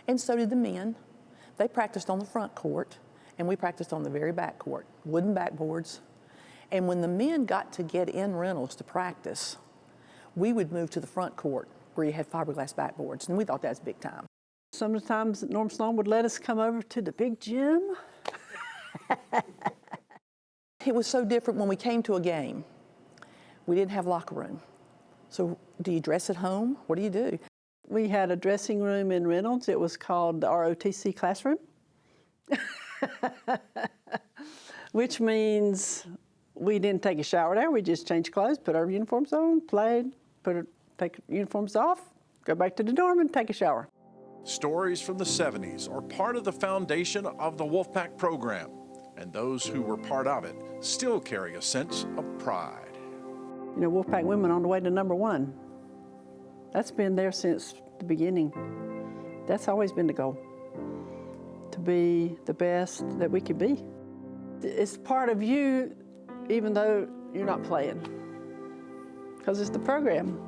And so did the men. They practiced on the front court, and we practiced on the very back court, wooden backboards. And when the men got to get in Reynolds to practice, we would move to the front court where you had fiberglass backboards, and we thought that was big time. Sometimes Norm Sloan would let us come over to the big gym. It was so different when we came to a game. We didn't have locker room. So do you dress at home? What do you do? We had a dressing room in Reynolds. It was called the ROTC classroom, which means we didn't take a shower there. We just changed clothes, put our uniforms on, played, take uniforms off, go back to the dorm and take a shower. Stories from the 70s are part of the foundation of the Wolfpack program, and those who were part of it still carry a sense of pride. You know, Wolfpack women on the way to #1. That's been there since the beginning. That's always been the goal, to be the best that we could be. It's part of you, even though you're not playing, because it's the program.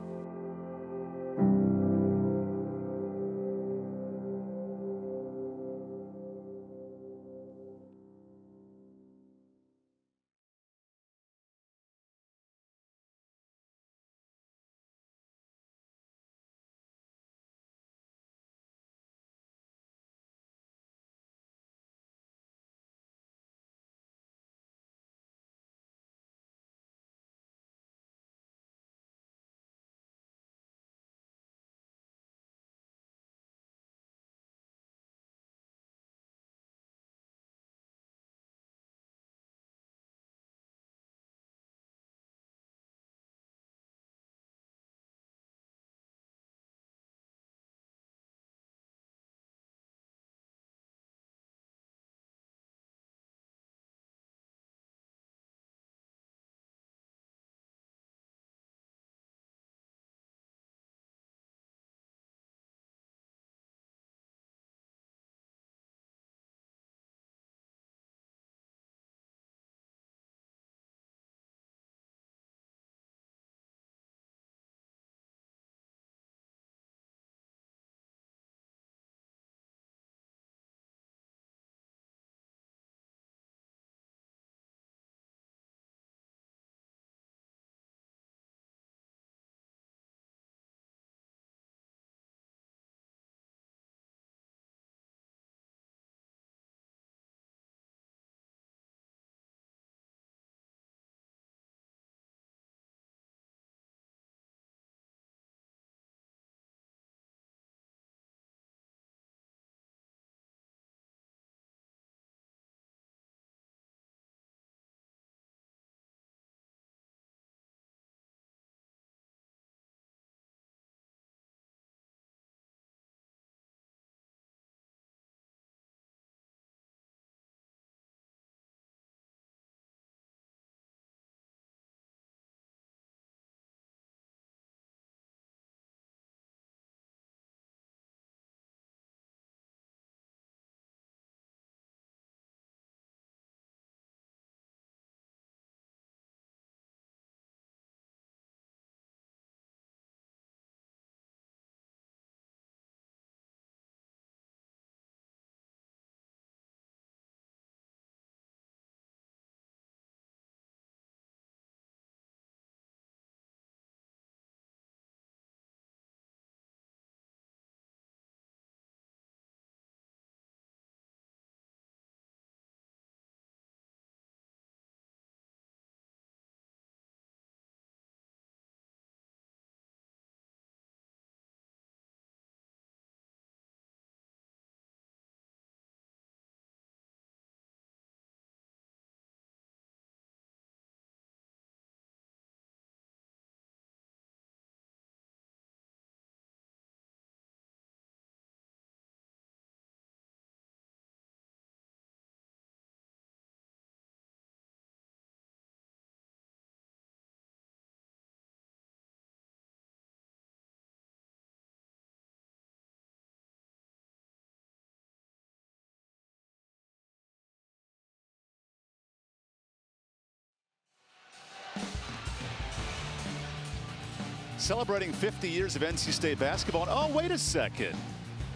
Celebrating 50 years of NC State basketball. Oh, wait a second.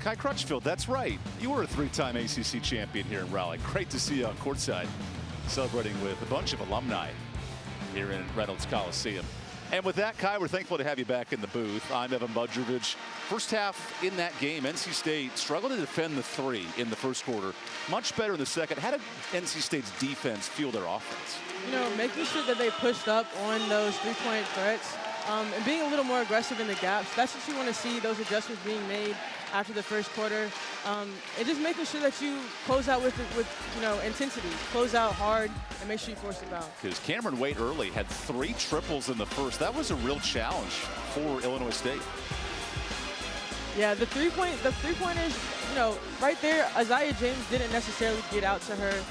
Kai Crutchfield, that's right. You were a 3-time ACC champion here in Raleigh. Great to see you on courtside, celebrating with a bunch of alumni here in Reynolds Coliseum. And with that, Kai, we're thankful to have you back in the booth. I'm EvanBudrovich. First half in that game, NC State struggled to defend the three in the first quarter. Much better in the second. How did NC State's defense fuel their offense? You know, making sure that they pushed up on those three-point threats and being a little more aggressive in the gaps. That's what you want to see, those adjustments being made after the first quarter. And just making sure that you close out with you know, intensity. Close out hard and make sure you force it out. Because Cameron Wade early had 3 triples in the first. That was a real challenge for Illinois State. Yeah, the three-pointers, you know, right there, Isaiah James didn't necessarily get out to her.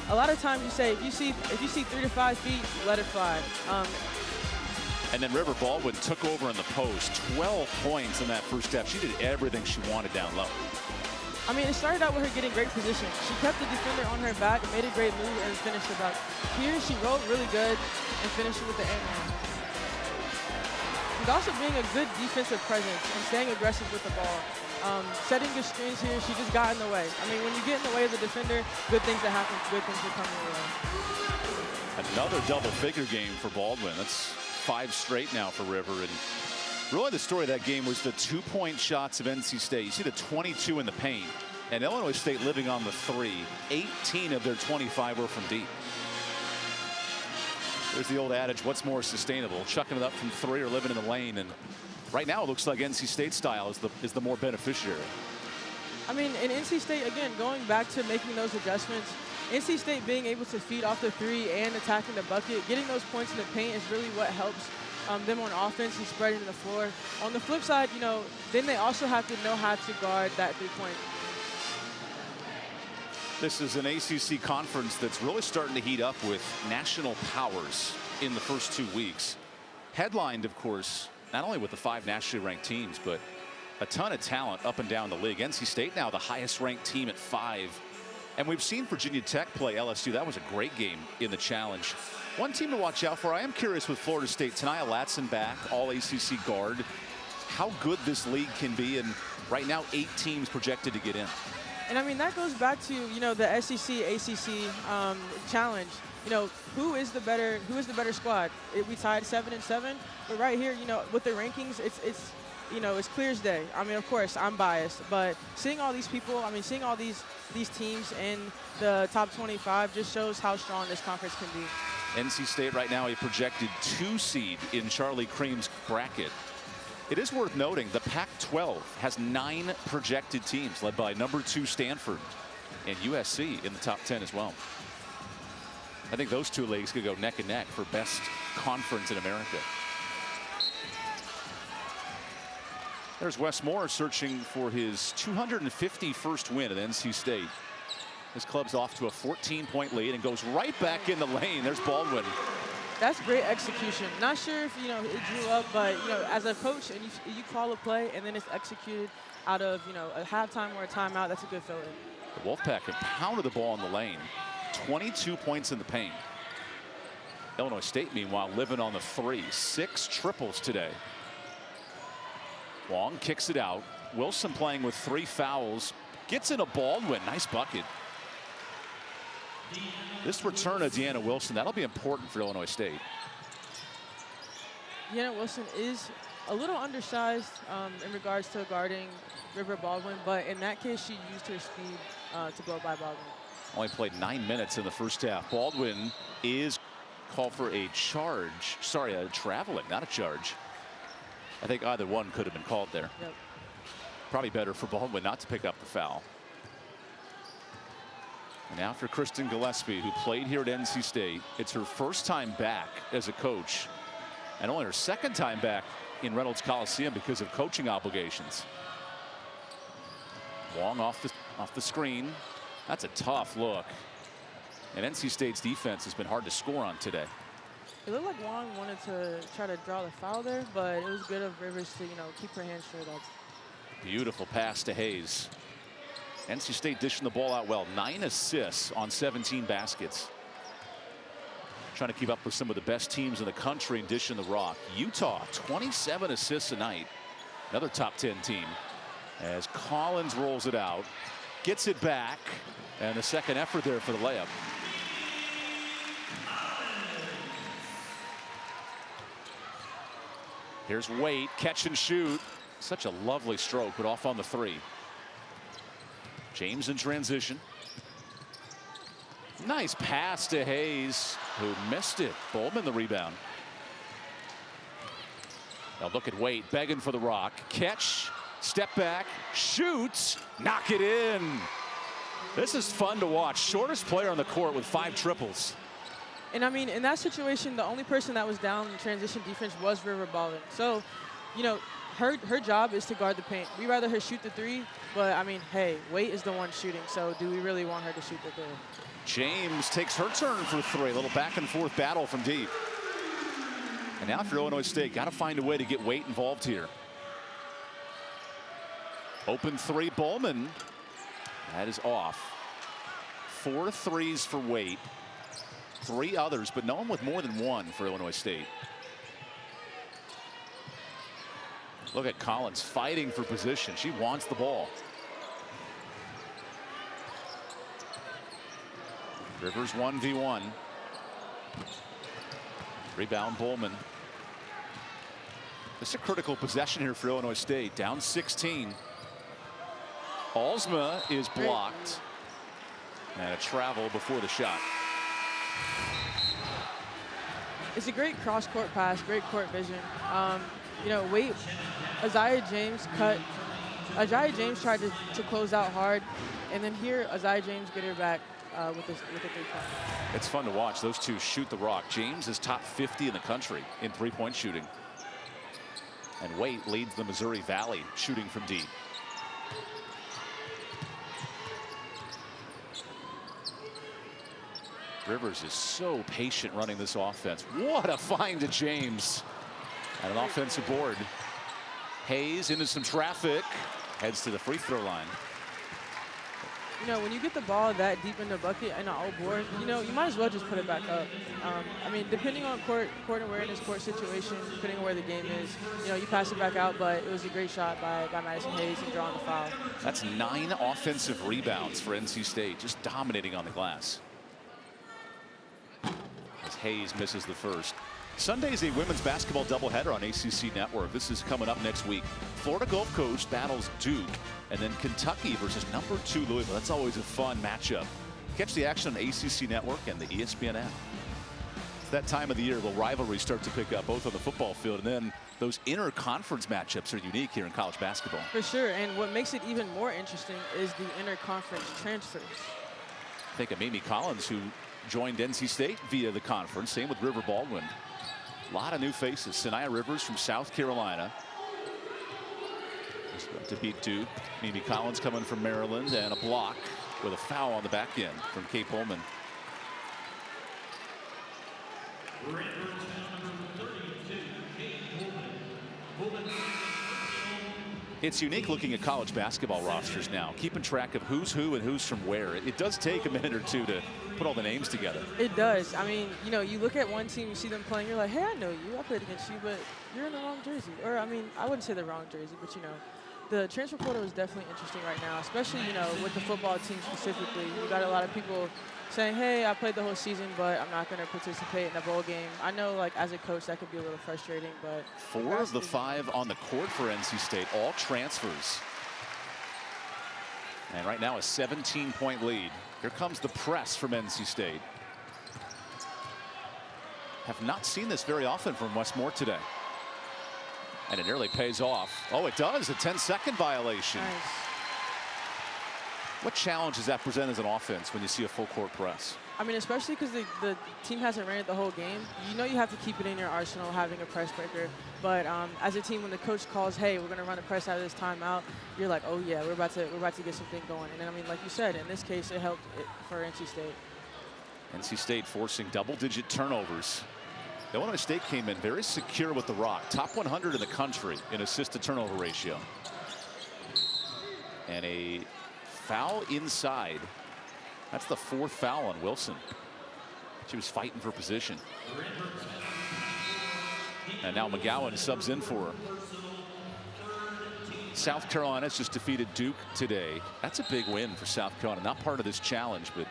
A lot of times you say, if you see 3 to 5 feet, let it fly. And then River Baldwin took over in the post. 12 points in that first half. She did everything she wanted down low. I mean, it started out with her getting great position. She kept the defender on her back, made a great move, and finished the back. Here, she rolled really good and finished it with the air. She's also being a good defensive presence and staying aggressive with the ball. Setting good screens here, she just got in the way. I mean, when you get in the way of the defender, good things that happen, good things will come your way. Another double-figure game for Baldwin. That's 5 straight now for River. And really the story of that game was the 2-point shots of NC State. You see the 22 in the paint. And Illinois State living on the 3. 18 of their 25 were from deep. There's the old adage, what's more sustainable? Chucking it up from 3 or living in the lane. And right now it looks like NC State style is the more beneficiary. I mean, in NC State, again, going back to making those adjustments, NC State being able to feed off the 3 and attacking the bucket, getting those points in the paint is really what helps them on offense and spreading the floor. On the flip side, you know, then they also have to know how to guard that 3-point. This is an ACC conference that's really starting to heat up with national powers in the first 2 weeks. Headlined, of course, not only with the 5 nationally ranked teams, but a ton of talent up and down the league. NC State now the highest ranked team at 5. And we've seen Virginia Tech play LSU. That was a great game in the challenge. One team to watch out for, I am curious with Florida State. Tania Latson back, all ACC guard. How good this league can be, and right now 8 teams projected to get in. And I mean, that goes back to, you know, the SEC, ACC challenge. You know, who is the better squad? We tied 7-7, but right here, you know, with the rankings, it's you know, it's clear as day. I mean, of course, I'm biased, but seeing all these people, I mean, seeing all these teams in the top 25 just shows how strong this conference can be. NC State right now a projected 2 seed in Charlie Cream's bracket. It is worth noting the Pac-12 has 9 projected teams led by number 2 Stanford and USC in the top 10 as well. I think those 2 leagues could go neck and neck for best conference in America. There's Wes Moore searching for his 251st win at NC State. His club's off to a 14-point lead and goes right back in the lane. There's Baldwin. That's great execution. Not sure if, you know, it drew up, but, you know, as a coach and you call a play and then it's executed out of, you know, a halftime or a timeout, that's a good feeling. The Wolfpack have pounded the ball in the lane. 22 points in the paint. Illinois State, meanwhile, living on the 3. 6 triples today. Long kicks it out. Wilson playing with 3 fouls. Gets in a Baldwin. Nice bucket. This return of Deanna Wilson, that'll be important for Illinois State. Deanna Wilson is a little undersized in regards to guarding River Baldwin, but in that case, she used her speed to go by Baldwin. Only played 9 minutes in the first half. Baldwin is called for a charge. Sorry, a traveling, not a charge. I think either one could have been called there. Yep. Probably better for Baldwin not to pick up the foul. And after Kristen Gillespie, who played here at NC State, it's her first time back as a coach and only her second time back in Reynolds Coliseum because of coaching obligations. Wong off the screen. That's a tough look. And NC State's defense has been hard to score on today. It looked like Wong wanted to try to draw the foul there, but it was good of Rivers to, you know, keep her hands straight up. Beautiful pass to Hayes. NC State dishing the ball out well. 9 assists on 17 baskets. trying to keep up with some of the best teams in the country and dishing the rock. Utah, 27 assists a night. Another top 10 team. As Collins rolls it out, gets it back, and the second effort there for the layup. Here's Waite, catch and shoot. Such a lovely stroke, but off on the three. James in transition. Nice pass to Hayes, who missed it. Bowman the rebound. Now look at Waite begging for the rock. Catch, step back, shoots, knock it in. This is fun to watch. Shortest player on the court with 5 triples. And I mean, in that situation, the only person that was down in transition defense was River Baldwin. So, you know, her job is to guard the paint. We'd rather her shoot the 3, but I mean, hey, Waite is the one shooting. So do we really want her to shoot the 3? James takes her turn for 3. A little back and forth battle from deep. And now for Illinois State, got to find a way to get Waite involved here. Open 3, Bowman. That is off. 4 threes for Waite. 3 others, but no one with more than 1 for Illinois State. Look at Collins fighting for position. She wants the ball. Rivers 1v1. Rebound Bowman. This is a critical possession here for Illinois State. Down 16. Alsma is blocked. And a travel before the shot. It's a great cross-court pass, great court vision. You know, Waite, Isaiah James tried to close out hard, and then here Isaiah James get her back with a 3-point. It's fun to watch those two shoot the rock. James is top 50 in the country in 3-point shooting. And Waite leads the Missouri Valley shooting from deep. Rivers is so patient running this offense. What a find to James. And an offensive board. Hayes into some traffic. Heads to the free throw line. You know, when you get the ball that deep in the bucket and an all board, you know, you might as well just put it back up. I mean, depending on court awareness, court situation, depending on where the game is, you know, you pass it back out, but it was a great shot by Madison Hayes in drawing the foul. That's 9 offensive rebounds for NC State, just dominating on the glass. As Hayes misses the first. Sunday's a women's basketball doubleheader on ACC Network. This is coming up next week. Florida Gulf Coast battles Duke, and then Kentucky versus number 2 Louisville. That's always a fun matchup. Catch the action on ACC Network and the ESPN app. It's that time of the year where rivalries start to pick up, both on the football field, and then those inter-conference matchups are unique here in college basketball. For sure, and what makes it even more interesting is the inter-conference transfers. Think of Mimi Collins, who joined NC State via the conference. Same with River Baldwin. A lot of new faces. Sanaya Rivers from South Carolina to beat Duke. Mimi Collins coming from Maryland, and a block with a foul on the back end from Kate Bowman. It's unique looking at college basketball rosters now, keeping track of who's who and who's from where. It does take a minute or two to put all the names together. It does. I mean, you know, you look at one team, you see them playing, you're like, hey, I know you. I played against you, but you're in the wrong jersey. Or, I mean, I wouldn't say the wrong jersey, but, you know, the transfer portal is definitely interesting right now, especially, you know, with the football team specifically. You got a lot of people saying, hey, I played the whole season, but I'm not going to participate in a bowl game. I know, like, as a coach, that could be a little frustrating, but 4 of the 5 on the court for NC State, all transfers. And right now a 17-point lead. Here comes the press from NC State. Have not seen this very often from Westmore today. And it nearly pays off. Oh, it does. A 10-second violation. nice. What challenge does that present as an offense when you see a full court press? I mean, especially because the team hasn't ran it the whole game. You know you have to keep it in your arsenal, having a press breaker. But as a team, when the coach calls, hey, we're going to run a press out of this timeout, you're like, oh, yeah, we're about to get something going. And then, I mean, like you said, in this case, it helped for NC State. NC State forcing double-digit turnovers. Illinois State came in very secure with the rock. Top 100 in the country in assist-to-turnover ratio. And a foul inside. That's the 4th foul on Wilson. She was fighting for position. And now McGowan subs in for her. South Carolina's just defeated Duke today. That's a big win for South Carolina. Not part of this challenge, but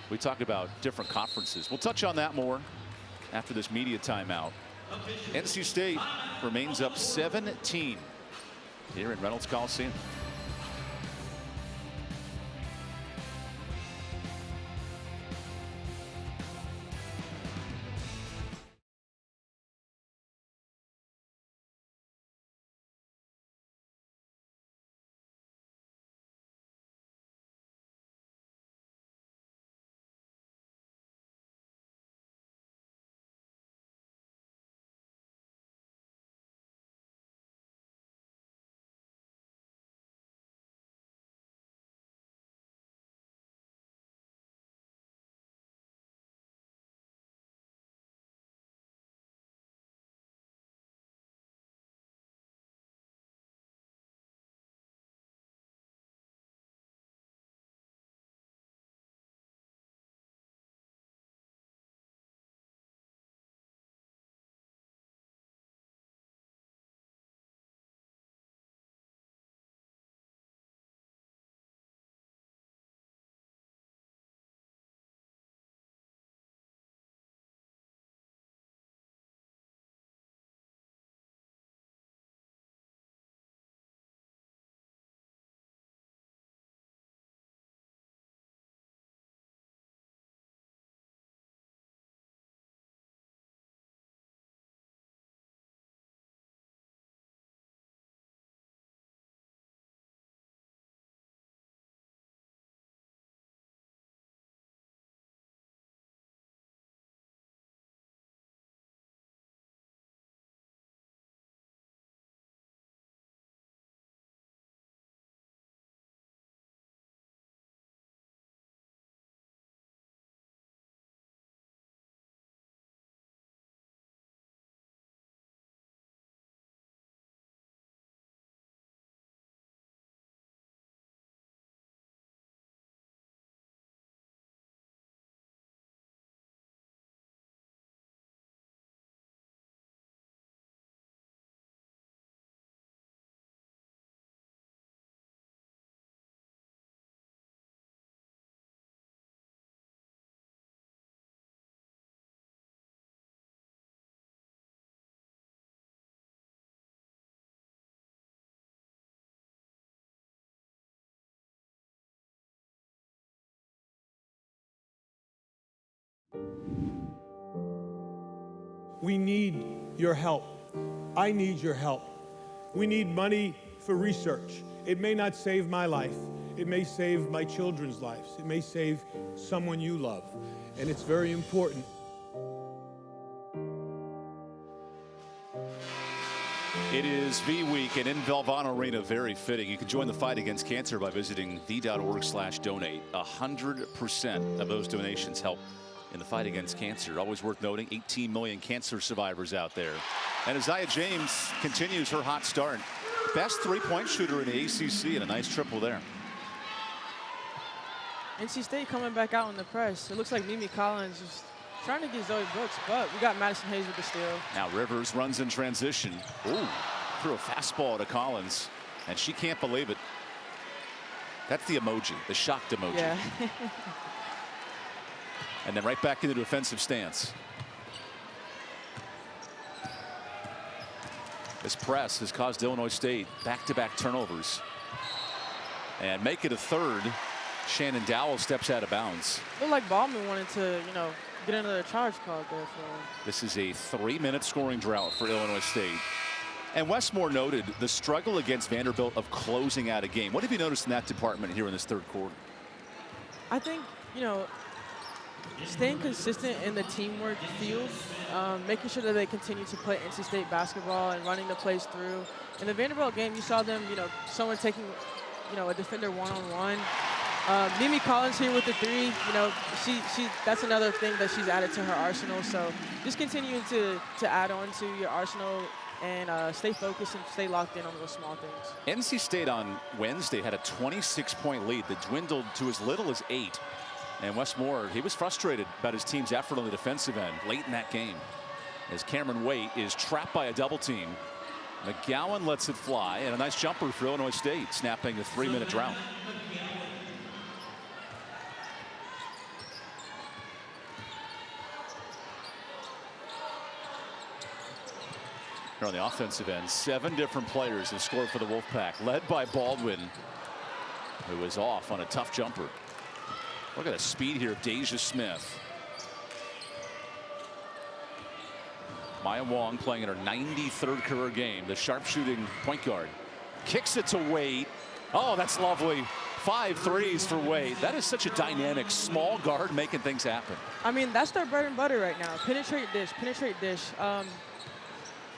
we talk about different conferences. We'll touch on that more after this media timeout. NC State remains up 17 here in Reynolds Coliseum. We need your help. I need your help. We need money for research. It may not save my life. It may save my children's lives. It may save someone you love. And it's very important. It is V Week, and in Velvano Arena, very fitting. You can join the fight against cancer by visiting the.org/donate. 100% of those donations help in the fight against cancer. Always worth noting, 18 million cancer survivors out there. And Isaiah James continues her hot start. Best three-point shooter in the ACC, and a nice triple there. NC State coming back out in the press. It looks like Mimi Collins is trying to get Zoe Brooks, but we got Madison Hayes with the steal. Now Rivers runs in transition. Ooh, threw a fastball to Collins, and she can't believe it. That's the emoji, the shocked emoji. Yeah. And then right back into the defensive stance. This press has caused Illinois State back-to-back turnovers. And make it a third. Shannon Dowell steps out of bounds. Looked like Ballman wanted to, get another charge called there for him. This is a 3-minute scoring drought for Illinois State. And Westmore noted the struggle against Vanderbilt of closing out a game. What have you noticed in that department here in this third quarter? I think, staying consistent in the teamwork field, making sure that they continue to play NC State basketball and running the plays through. In the Vanderbilt game, you saw them, someone taking, a defender one-on-one. Mimi Collins here with the three. That's another thing that she's added to her arsenal. So just continuing to add on to your arsenal and stay focused and stay locked in on those small things. NC State on Wednesday had a 26-point lead that dwindled to as little as 8 And Wes Moore, he was frustrated about his team's effort on the defensive end late in that game, as Cameron Waite is trapped by a double team. McGowan lets it fly, and a nice jumper for Illinois State, snapping a 3-minute drought. Here on the offensive end, 7 different players have scored for the Wolfpack, led by Baldwin, who was off on a tough jumper. Look at the speed here of Deja Smith. Maya Wong playing in her 93rd career game. The sharpshooting point guard kicks it to Wade. Oh, that's lovely. 5 threes for Wade. That is such a dynamic small guard making things happen. I mean, that's their bread and butter right now. Penetrate dish, penetrate dish.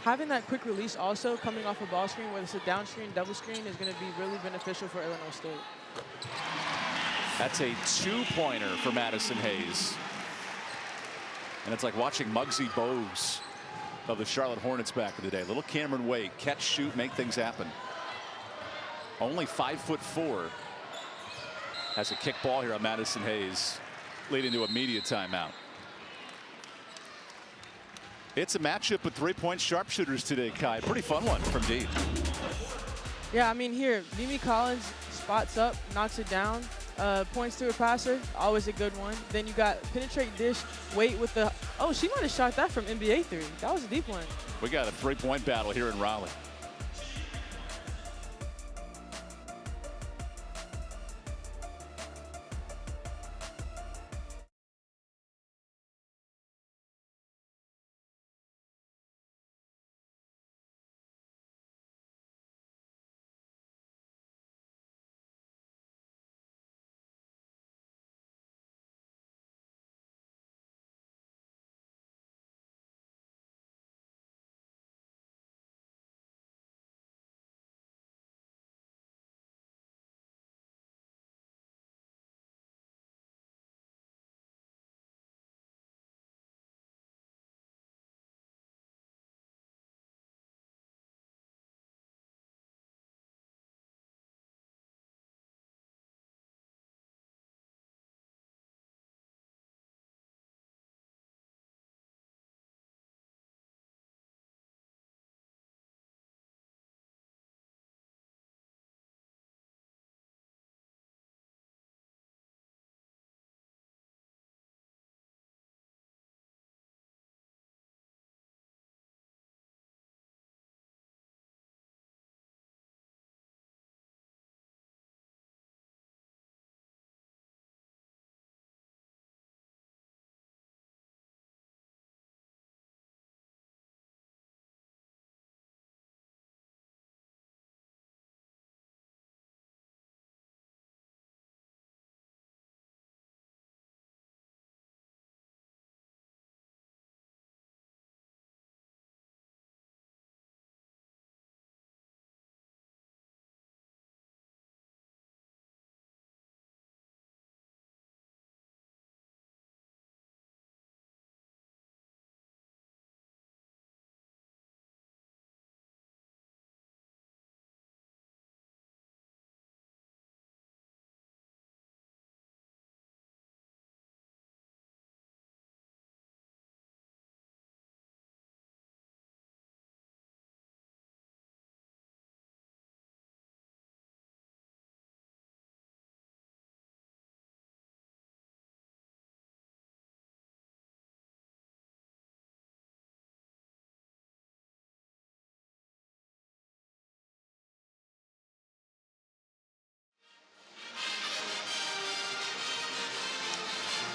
Having that quick release also coming off a ball screen, whether it's a down screen, double screen, is going to be really beneficial for Illinois State. That's a 2-pointer for Madison Hayes. And it's like watching Muggsy Bogues of the Charlotte Hornets back in the day. Little Cameron Wade, catch, shoot, make things happen. Only 5'4", has a kick ball here on Madison Hayes, leading to a media timeout. It's a matchup with 3-point sharpshooters today, Kai. Pretty fun one from Dean. Yeah, I mean, here, Mimi Collins spots up, knocks it down, points to a passer, always a good one. Then you got penetrate dish, Wait with the, oh, she might have shot that from NBA 3. That was a deep one. We got a 3-point battle here in Raleigh.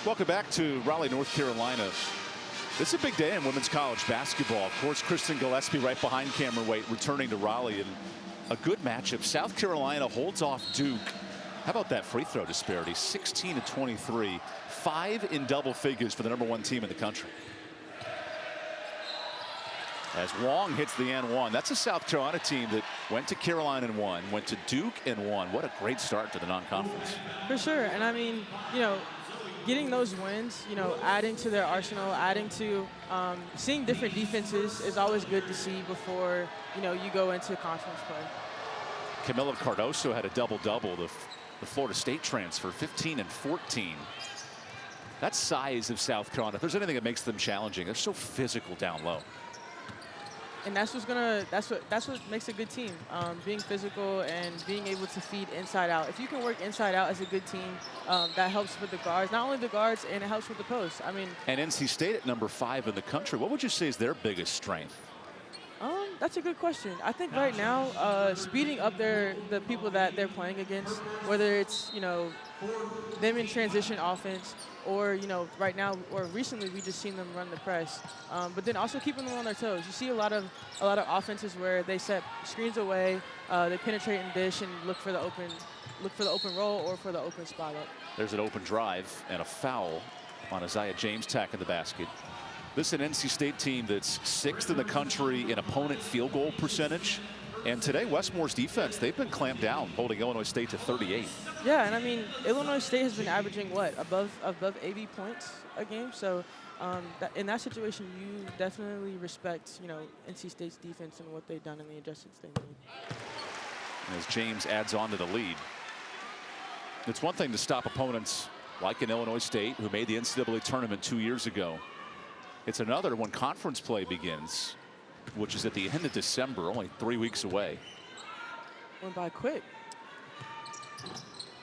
Welcome back to Raleigh, North Carolina. This is a big day in women's college basketball. Of course, Kristen Gillespie right behind Cameron Waite returning to Raleigh, and a good matchup. South Carolina holds off Duke. How about that free throw disparity? 16-23, 5 in double figures for the #1 team in the country. As Wong hits the and one. That's a South Carolina team that went to Carolina and won, went to Duke and won. What a great start to the non-conference. For sure, and I mean, you know, getting those wins, you know, adding to their arsenal, adding to seeing different defenses is always good to see before, you know, you go into conference play. Camila Cardoso had a double-double, the Florida State transfer, 15 and 14. That size of South Carolina, if there's anything that makes them challenging, they're so physical down low. And that's what makes a good team, being physical and being able to feed inside out. If you can work inside out as a good team, that helps with the guards, not only the guards, and it helps with the post. I mean, and NC State at number 5 in the country, what would you say is their biggest strength? That's a good question. I think right now, speeding up the people that they're playing against, whether it's, you know, them in transition offense, or, you know, right now or recently we just seen them run the press, but then also keeping them on their toes. You see a lot of offenses where they set screens away, they penetrate and dish and look for the open roll or for the open spot up. There's an open drive and a foul on Isaiah James tacking the basket. This is an NC State team that's 6th in the country in opponent field goal percentage. And today, Westmore's defense, they've been clamped down, holding Illinois State to 38. Yeah, and I mean, Illinois State has been averaging, what, above 80 points a game? So in that situation, you definitely respect, you know, NC State's defense and what they've done in the adjusted state league. As James adds on to the lead. It's one thing to stop opponents like in Illinois State, who made the NCAA tournament 2 years ago. It's another when conference play begins, which is at the end of December, only 3 weeks away. Went by quick.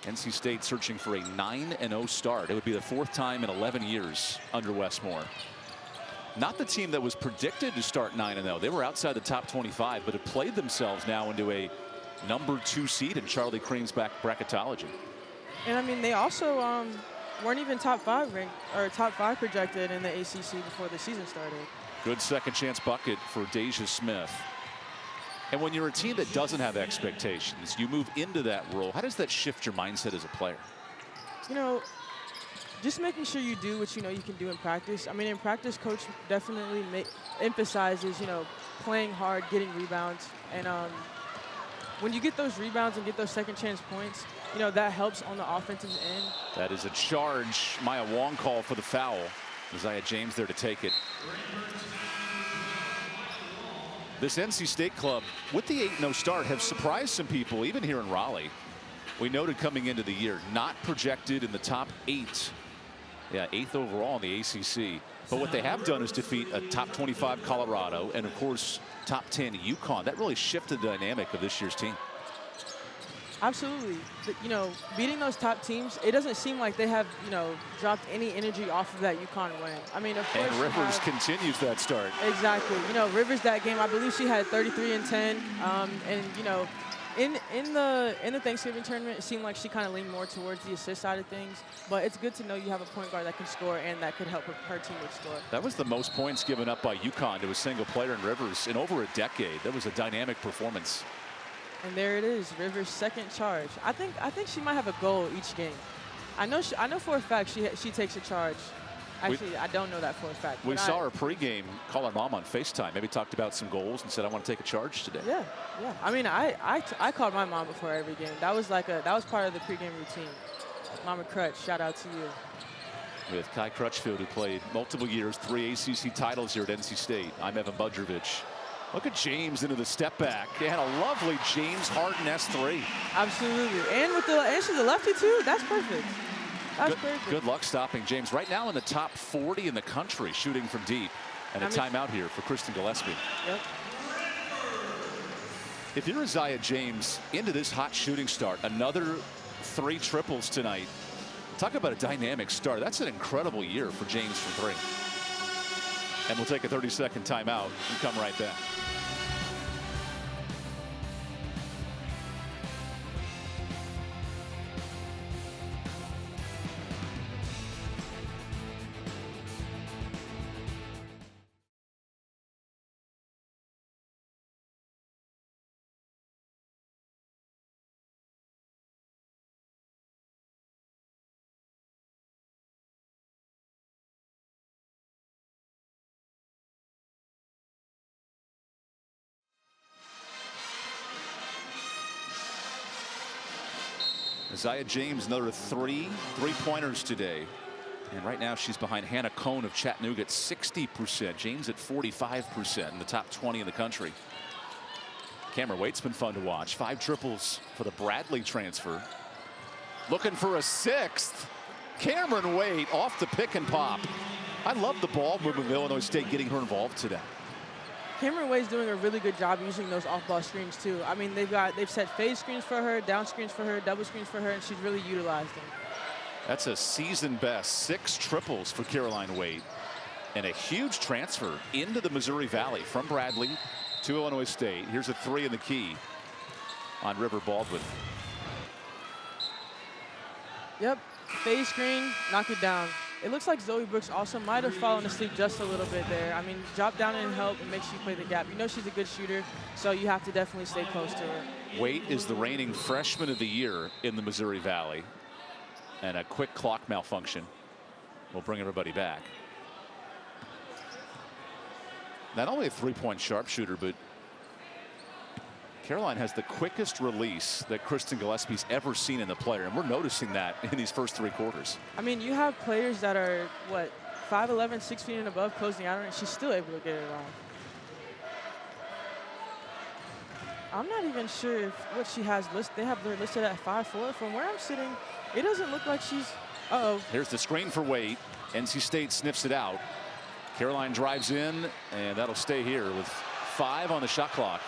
NC State searching for a 9-0 start. It would be the 4th time in 11 years under Westmore. Not the team that was predicted to start 9-0. They were outside the top 25, but have played themselves now into a number 2 seed in Charlie Crean's bracketology. And I mean, they also weren't even top 5 ranked or top 5 projected in the ACC before the season started. Good second chance bucket for Deja Smith. And when you're a team that doesn't have expectations, you move into that role. How does that shift your mindset as a player? You know, just making sure you do what you know you can do in practice. I mean, in practice, coach definitely emphasizes, you know, playing hard, getting rebounds. And when you get those rebounds and get those second chance points, you know, that helps on the offensive end. That is a charge. Maya Wong call for the foul. Isaiah James there to take it. This NC State club, with the 8-0 start, have surprised some people, even here in Raleigh. We noted coming into the year, not projected in the top 8. Yeah, 8th overall in the ACC. But what they have done is defeat a top 25 Colorado and, of course, top 10 UConn. That really shifted the dynamic of this year's team. Absolutely. But, you know, beating those top teams, it doesn't seem like they have, you know, dropped any energy off of that UConn win. I mean, of course. And Rivers continues that start. Exactly. You know, Rivers that game, I believe she had 33 and 10. And, you know, in the Thanksgiving tournament, it seemed like she kind of leaned more towards the assist side of things. But it's good to know you have a point guard that can score and that could help her teammates score. That was the most points given up by UConn to a single player in Rivers in over a decade. That was a dynamic performance. And there it is, Rivers' second charge. I think she might have a goal each game. I know for a fact she takes a charge. Actually, I don't know that for a fact. We saw her pregame call her mom on FaceTime. Maybe talked about some goals and said, "I want to take a charge today." Yeah. I mean, I called my mom before every game. That was part of the pregame routine. Mama Crutch, shout out to you. With Kai Crutchfield, who played multiple years, 3 ACC titles here at NC State. I'm EvanBudrovich. Look at James into the step back. And a lovely James Harden S3. Absolutely. And she's a lefty too. That's perfect. That's perfect. Good luck stopping James. Right now in the top 40 in the country shooting from deep. And a timeout here for Kristen Gillespie. Yep. If you're Isaiah James into this hot shooting start, another 3 triples tonight. Talk about a dynamic start. That's an incredible year for James from 3. And we'll take a 30-second timeout and come right back. Isaiah James, another 3 3-pointers today. And right now she's behind Hannah Cohn of Chattanooga at 60%. James at 45% in the top 20 in the country. Cameron Waite's been fun to watch. 5 triples for the Bradley transfer. Looking for a 6th. Cameron Wade off the pick and pop. I love the ball movement of Illinois State getting her involved today. Cameron Wade's doing a really good job using those off-ball screens too. I mean, they've set fade screens for her, down screens for her, double screens for her, and she's really utilized them. That's a season best 6 triples for Caroline Wade, and a huge transfer into the Missouri Valley from Bradley to Illinois State. Here's a 3 in the key on River Baldwin. Yep, fade screen, knock it down. It looks like Zoe Brooks also might have fallen asleep just a little bit there. I mean, drop down and help and make sure you play the gap. You know she's a good shooter, so you have to definitely stay close to her. Wade is the reigning freshman of the year in the Missouri Valley. And a quick clock malfunction will bring everybody back. Not only a 3-point sharpshooter, but Caroline has the quickest release that Kristen Gillespie's ever seen in the player, and we're noticing that in these first 3 quarters. I mean, you have players that are, what, 5'11", 6 feet and above closing out, and she's still able to get it off. I'm not even sure if what she has listed. They have her listed at 5'4". From where I'm sitting, it doesn't look like she's, uh-oh. Here's the screen for Wade. NC State sniffs it out. Caroline drives in, and that'll stay here with 5 on the shot clock.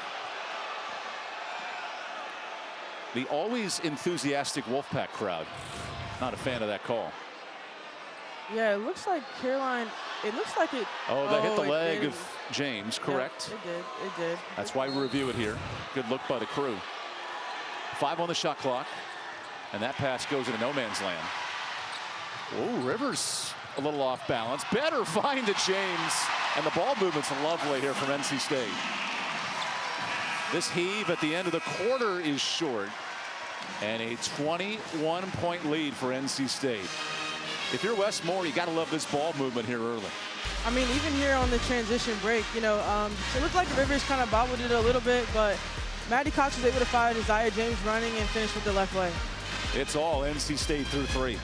The always enthusiastic Wolfpack crowd, not a fan of that call. Yeah, it looks like Caroline, it looks like it. Oh, that hit the leg of James, correct? Yep, it did. That's why we review it here. Good look by the crew. 5 on the shot clock, and that pass goes into no man's land. Oh, Rivers a little off balance. Better find at James, and the ball movement's lovely here from NC State. This heave at the end of the quarter is short, and a 21-point lead for NC State. If you're Wes Moore, you got to love this ball movement here early. I mean, even here on the transition break, you know, it looked like Rivers kind of bobbled it a little bit, but Maddie Cox was able to find Isaiah James running and finish with the left leg. It's all NC State through 3.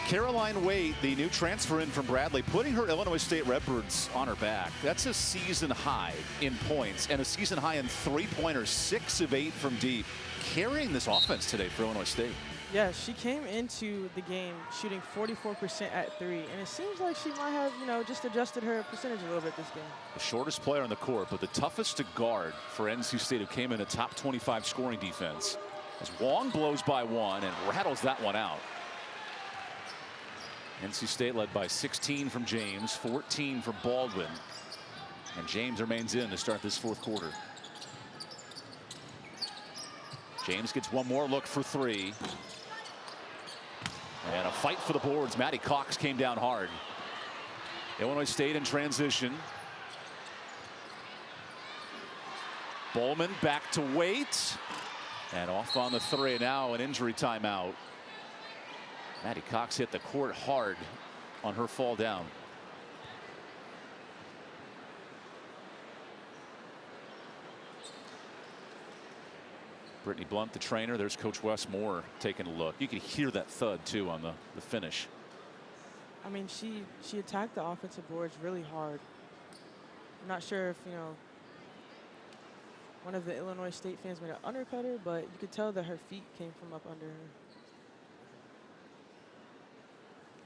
Caroline Waite, the new transfer in from Bradley, putting her Illinois State Redbirds on her back. That's a season high in points and a season high in three-pointers, 6 of 8 from deep. Carrying this offense today for Illinois State. Yeah, she came into the game shooting 44% at 3, and it seems like she might have, just adjusted her percentage a little bit this game. The shortest player on the court, but the toughest to guard for NC State, who came in a top 25 scoring defense. As Wong blows by one and rattles that one out. NC State led by 16 from James, 14 from Baldwin. And James remains in to start this fourth quarter. James gets one more look for 3. And a fight for the boards. Maddie Cox came down hard. Illinois State in transition. Bowman back to Waite. And off on the 3. Now an injury timeout. Maddie Cox hit the court hard on her fall down. Brittany Blunt, the trainer. There's Coach Wes Moore taking a look. You could hear that thud too on the finish. I mean, she attacked the offensive boards really hard. I'm not sure if, one of the Illinois State fans made an undercut her, but you could tell that her feet came from up under her.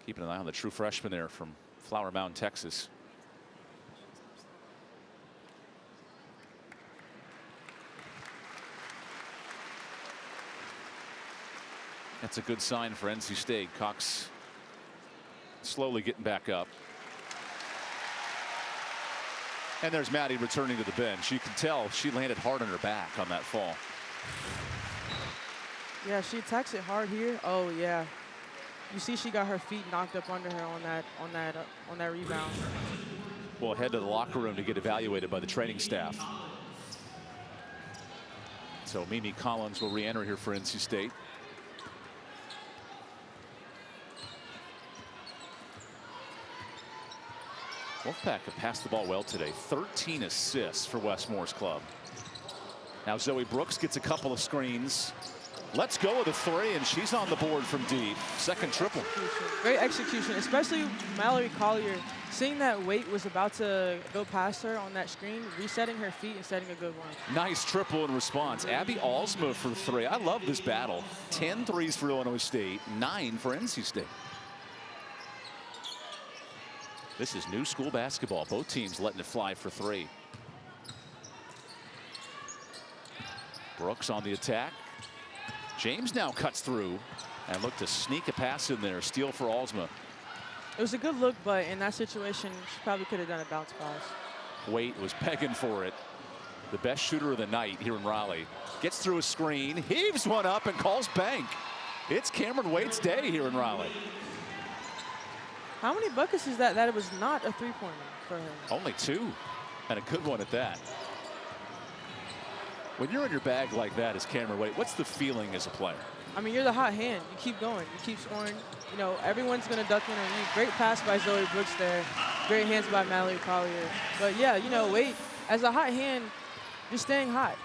Keeping an eye on the true freshman there from Flower Mound, Texas. That's a good sign for NC State. Cox slowly getting back up. And there's Maddie returning to the bench. You can tell she landed hard on her back on that fall. Yeah, she attacks it hard here. Oh yeah, you see she got her feet knocked up under her on that rebound. We'll head to the locker room to get evaluated by the training staff. So Mimi Collins will re-enter here for NC State. Wolfpack have passed the ball well today. 13 assists for Wes Moore's club. Now Zoe Brooks gets a couple of screens. Let's go with a 3, and she's on the board from deep. Second triple. Great execution, especially Mallory Collier. Seeing that Waite was about to go past her on that screen, resetting her feet and setting a good one. Nice triple in response. Abby Alsma for 3. I love this battle. 10 threes for Illinois State, 9 for NC State. This is new school basketball. Both teams letting it fly for 3. Brooks on the attack. James now cuts through and looked to sneak a pass in there. Steal for Alsma. It was a good look, but in that situation, she probably could have done a bounce pass. Waite was begging for it. The best shooter of the night here in Raleigh. Gets through a screen, heaves one up, and calls bank. It's Cameron Waite's day here in Raleigh. How many buckets is that it was not a three-pointer for her? Only 2, and a good one at that. When you're in your bag like that as Cameron Waite, what's the feeling as a player? I mean, you're the hot hand. You keep going. You keep scoring. Everyone's going to duck in on you. Great pass by Zoe Brooks there. Great hands by Mallory Collier. But, yeah, Waite, as a hot hand, you're staying hot.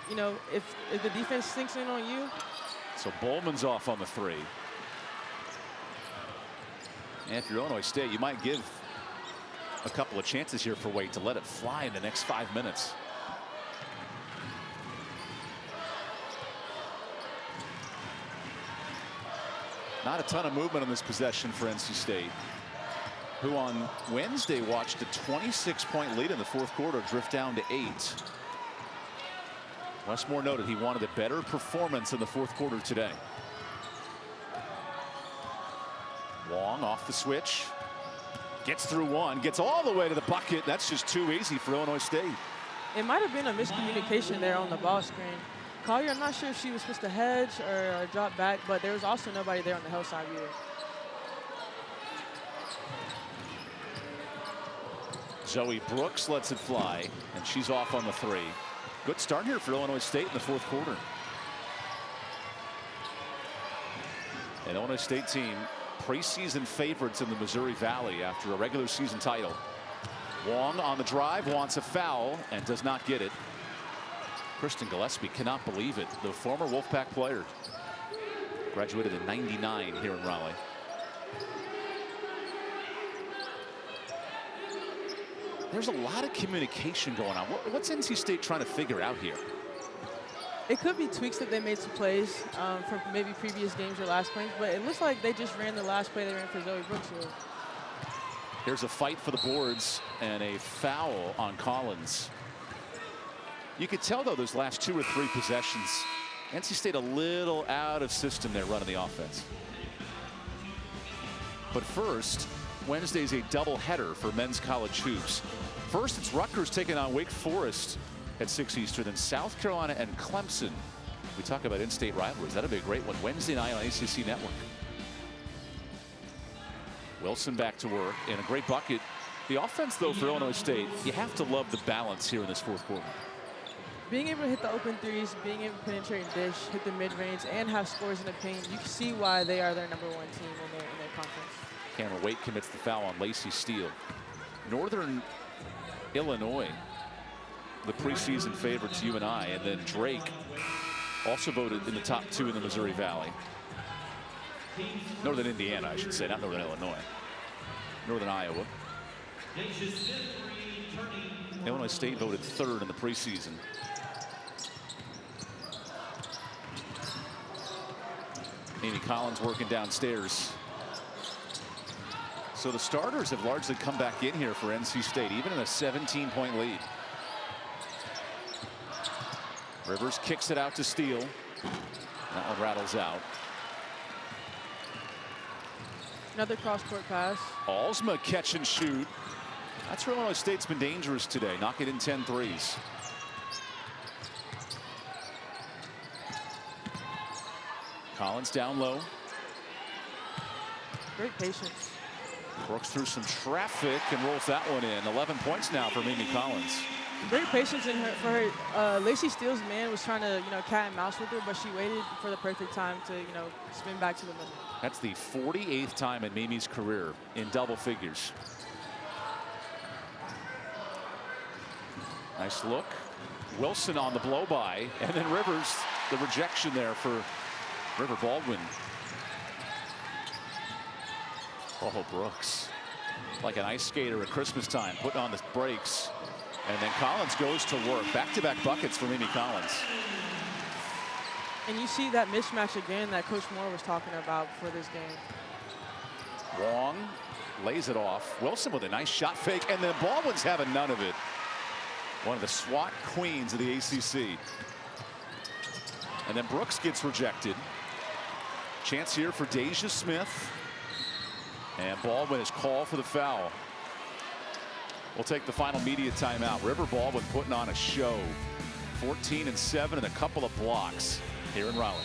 If the defense sinks in on you. So Bowman's off on the 3. And if you're Illinois State, you might give a couple of chances here for Waite to let it fly in the next 5 minutes. Not a ton of movement on this possession for NC State, who on Wednesday watched a 26-point lead in the fourth quarter drift down to 8. Wes Moore noted he wanted a better performance in the fourth quarter today. Wong off the switch. Gets through one. Gets all the way to the bucket. That's just too easy for Illinois State. It might have been a miscommunication there on the ball screen. Collier, I'm not sure if she was supposed to hedge or drop back, but there was also nobody there on the help side either. Zoe Brooks lets it fly, and she's off on the 3. Good start here for Illinois State in the fourth quarter. An Illinois State team preseason favorites in the Missouri Valley after a regular season title. Wong on the drive, wants a foul, and does not get it. Kristen Gillespie cannot believe it. The former Wolfpack player. Graduated in '99 here in Raleigh. There's a lot of communication going on. What's NC State trying to figure out here? It could be tweaks that they made to plays from maybe previous games or last plays, but it looks like they just ran the last play they ran for Zoe Brooks here. Here's a fight for the boards and a foul on Collins. You could tell, though, those last 2 or 3 possessions, NC State a little out of system there running the offense. But first, Wednesday's a doubleheader for men's college hoops. First, it's Rutgers taking on Wake Forest at 6 Eastern, then South Carolina and Clemson. We talk about in-state rivalries. That'll be a great one Wednesday night on ACC Network. Wilson back to work and a great bucket. The offense, though, for Illinois State, you have to love the balance here in this fourth quarter. Being able to hit the open threes, being able to penetrate and dish, hit the mid-range, and have scores in the paint, you can see why they are their #1 team in their conference. Cameron Wake commits the foul on Lacey Steele. Northern Illinois, the preseason favorite to you and I, and then Drake also voted in the top 2 in the Missouri Valley. Northern Indiana, I should say, not Northern Illinois. Northern Iowa. Illinois State voted 3rd in the preseason. Amy Collins working downstairs. So the starters have largely come back in here for NC State, even in a 17-point lead. Rivers kicks it out to Steele. That one rattles out. Another cross-court pass. Alsma catch and shoot. That's where Illinois State's been dangerous today, knocking in 10 threes. Collins down low. Great patience. Brooks through some traffic and rolls that one in. 11 points now for Mimi Collins. Great patience in her, for her. Lacey Steele's man was trying to, cat and mouse with her, but she waited for the perfect time to, spin back to the middle. That's the 48th time in Mimi's career in double figures. Nice look. Wilson on the blow by, and then Rivers, the rejection there for River Baldwin. Oh, Brooks, like an ice skater at Christmas time, putting on the brakes. And then Collins goes to work. Back-to-back buckets for Mimi Collins. And you see that mismatch again that Coach Moore was talking about for this game. Wong lays it off. Wilson with a nice shot fake, and then Baldwin's having none of it. One of the SWAT queens of the ACC. And then Brooks gets rejected. Chance here for Deja Smith. And Baldwin is called for the foul. We'll take the final media timeout. River Baldwin putting on a show. 14 and 7 and a couple of blocks here in Raleigh.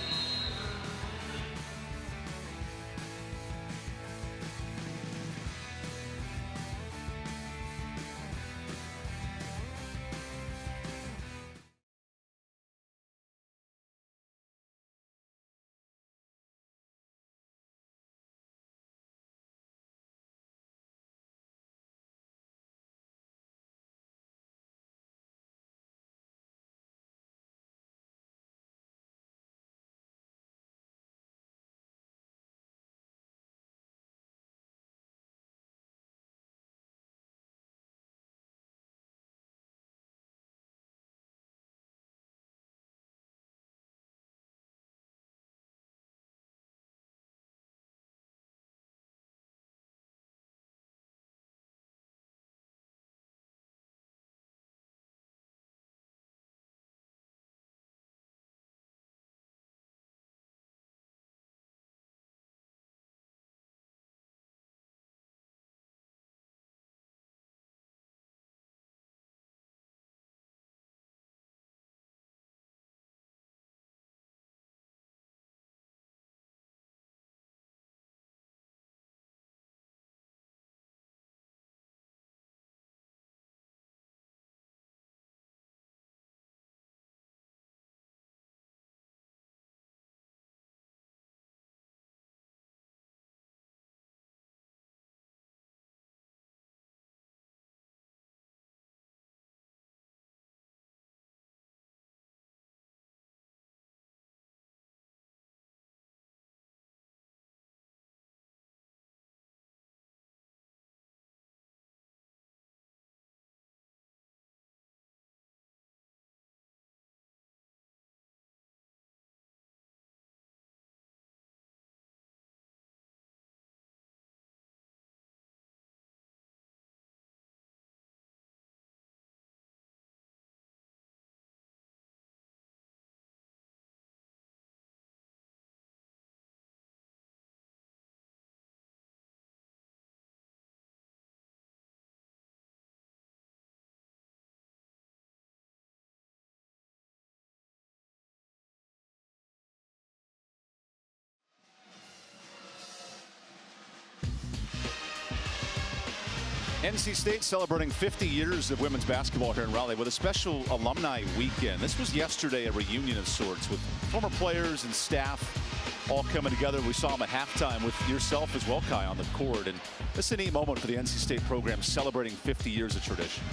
NC State celebrating 50 years of women's basketball here in Raleigh with a special alumni weekend. This was yesterday, a reunion of sorts with former players and staff all coming together. We saw them at halftime with yourself as well, Kai, on the court. And this is a neat moment for the NC State program celebrating 50 years of tradition.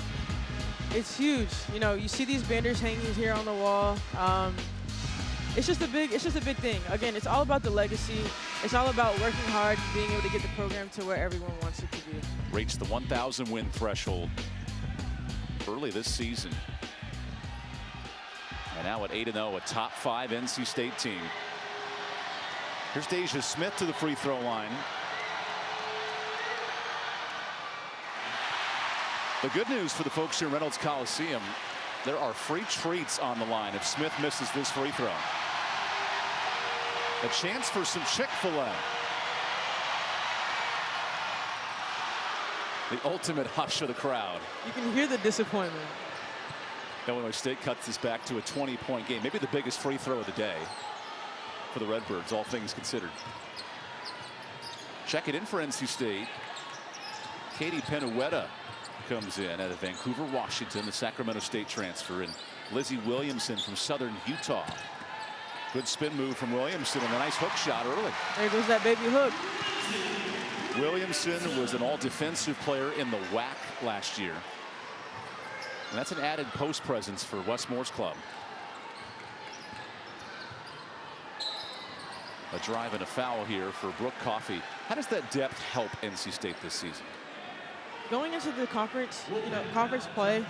It's huge. You know, you see these banners hanging here on the wall. It's just a big thing. Again, it's all about the legacy. It's all about working hard and being able to get the program to where everyone wants it to be. Reached the 1,000 win threshold early this season. And now at 8-0, a top 5 NC State team. Here's Deja Smith to the free throw line. The good news for the folks here in Reynolds Coliseum, there are free treats on the line if Smith misses this free throw. A chance for some Chick-fil-A. The ultimate hush of the crowd. You can hear the disappointment. Illinois State cuts this back to a 20-point game. Maybe the biggest free throw of the day for the Redbirds, all things considered. Check it in for NC State. Katie Penuetta comes in out of Vancouver, Washington, the Sacramento State transfer, and Lizzie Williamson from Southern Utah. Good spin move from Williamson and a nice hook shot early. There goes that baby hook. Williamson was an all-defensive player in the WAC last year. And that's an added post presence for Wes Moore's club. A drive and a foul here for Brooke Coffey. How does that depth help NC State this season? Going into the conference, conference play,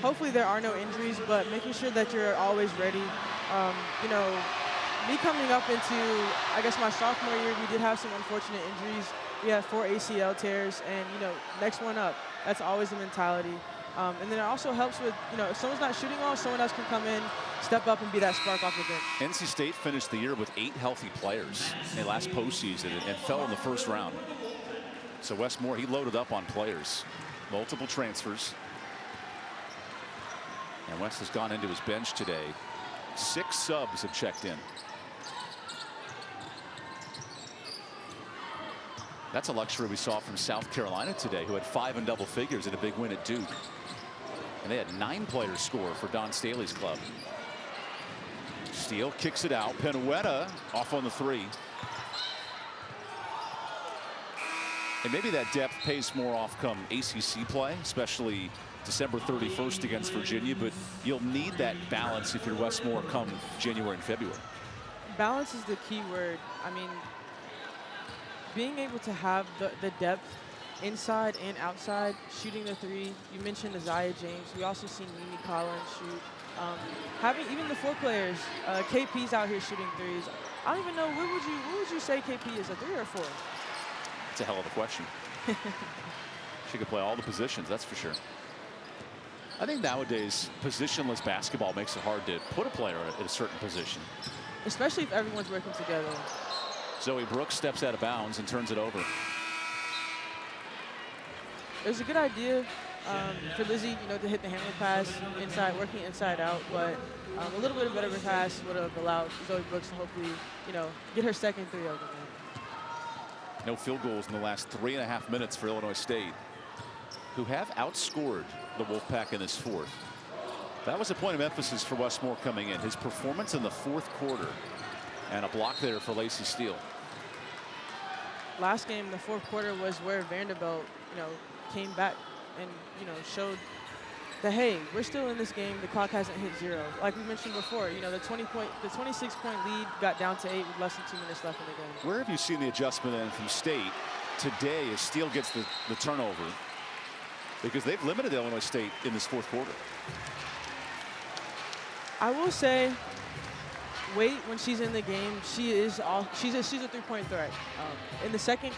hopefully there are no injuries, but making sure that you're always ready. Me coming up into, I guess, my sophomore year, we did have some unfortunate injuries. We had 4 ACL tears, and, next one up. That's always the mentality. And then it also helps with, if someone's not shooting well, someone else can come in, step up, and be that spark off the bench. NC State finished the year with 8 healthy players in last postseason and fell in the first round. So Wes Moore, he loaded up on players. Multiple transfers. And Wes has gone into his bench today. 6 subs have checked in. That's a luxury we saw from South Carolina today, who had 5 in double figures in a big win at Duke. And they had 9 players score for Don Staley's club. Steele kicks it out. Penuetta off on the 3. And maybe that depth pays more off come ACC play, especially December 31st against Virginia. But you'll need that balance if you're Wes Moore come January and February. Balance is the key word. I mean, being able to have the depth inside and outside, shooting the 3. You mentioned Isaiah James. We also seen Mimi Collins shoot. Having even the 4 players, KP's out here shooting 3s. I don't even know, what would you say KP is, a 3 or a 4? It's a hell of a question. She could play all the positions, that's for sure. I think nowadays positionless basketball makes it hard to put a player at a certain position, especially if everyone's working together. Zoe Brooks steps out of bounds and turns it over. It was a good idea for Lizzie, to hit the handle pass inside, working inside out, but a little bit of better pass would have allowed Zoe Brooks to hopefully, get her second 3 of the game. No field goals in the last 3.5 minutes for Illinois State, who have outscored the Wolfpack in this 4th. That was a point of emphasis for Wes Moore coming in. His performance in the 4th quarter, and a block there for Lacey Steele. Last game, the 4th quarter, was where Vanderbilt, came back and, showed that, hey, we're still in this game. The clock hasn't hit 0. Like we mentioned before, the 26-point lead got down to 8 with less than 2 minutes left in the game. Where have you seen the adjustment in from State today as Steele gets the turnover? Because they've limited Illinois State in this 4th quarter. I will say, Wait, when she's in the game, she's a 3-point threat. In the second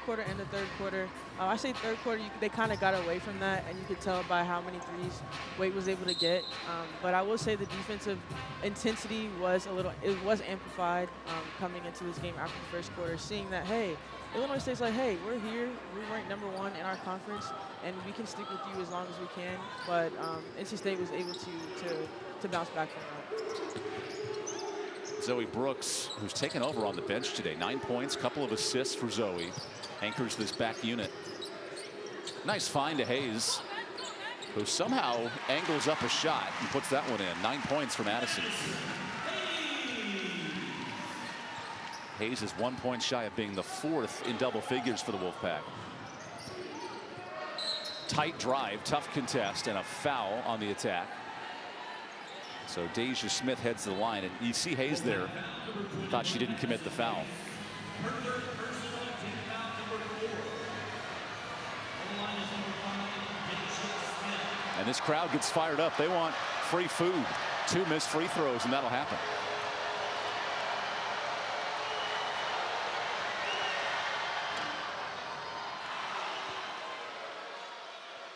quarter and the 3rd quarter, I say 3rd quarter, they kind of got away from that, and you could tell by how many threes Wait was able to get. But I will say the defensive intensity was amplified coming into this game after the 1st quarter, seeing that, hey, Illinois State's like, hey, we're here, we're ranked #1 in our conference, and we can stick with you as long as we can. But NC State was able to bounce back from that. Zoe Brooks, who's taken over on the bench today, 9 points, couple of assists for Zoe, anchors this back unit. Nice find to Hayes, who somehow angles up a shot and puts that one in. 9 points for Madison. Hayes is 1 point shy of being the 4th in double figures for the Wolfpack. Tight drive, tough contest, and a foul on the attack. So Deja Smith heads to the line, and you see Hayes there. Thought she didn't commit the foul. And this crowd gets fired up. They want free food. 2 missed free throws, and that'll happen.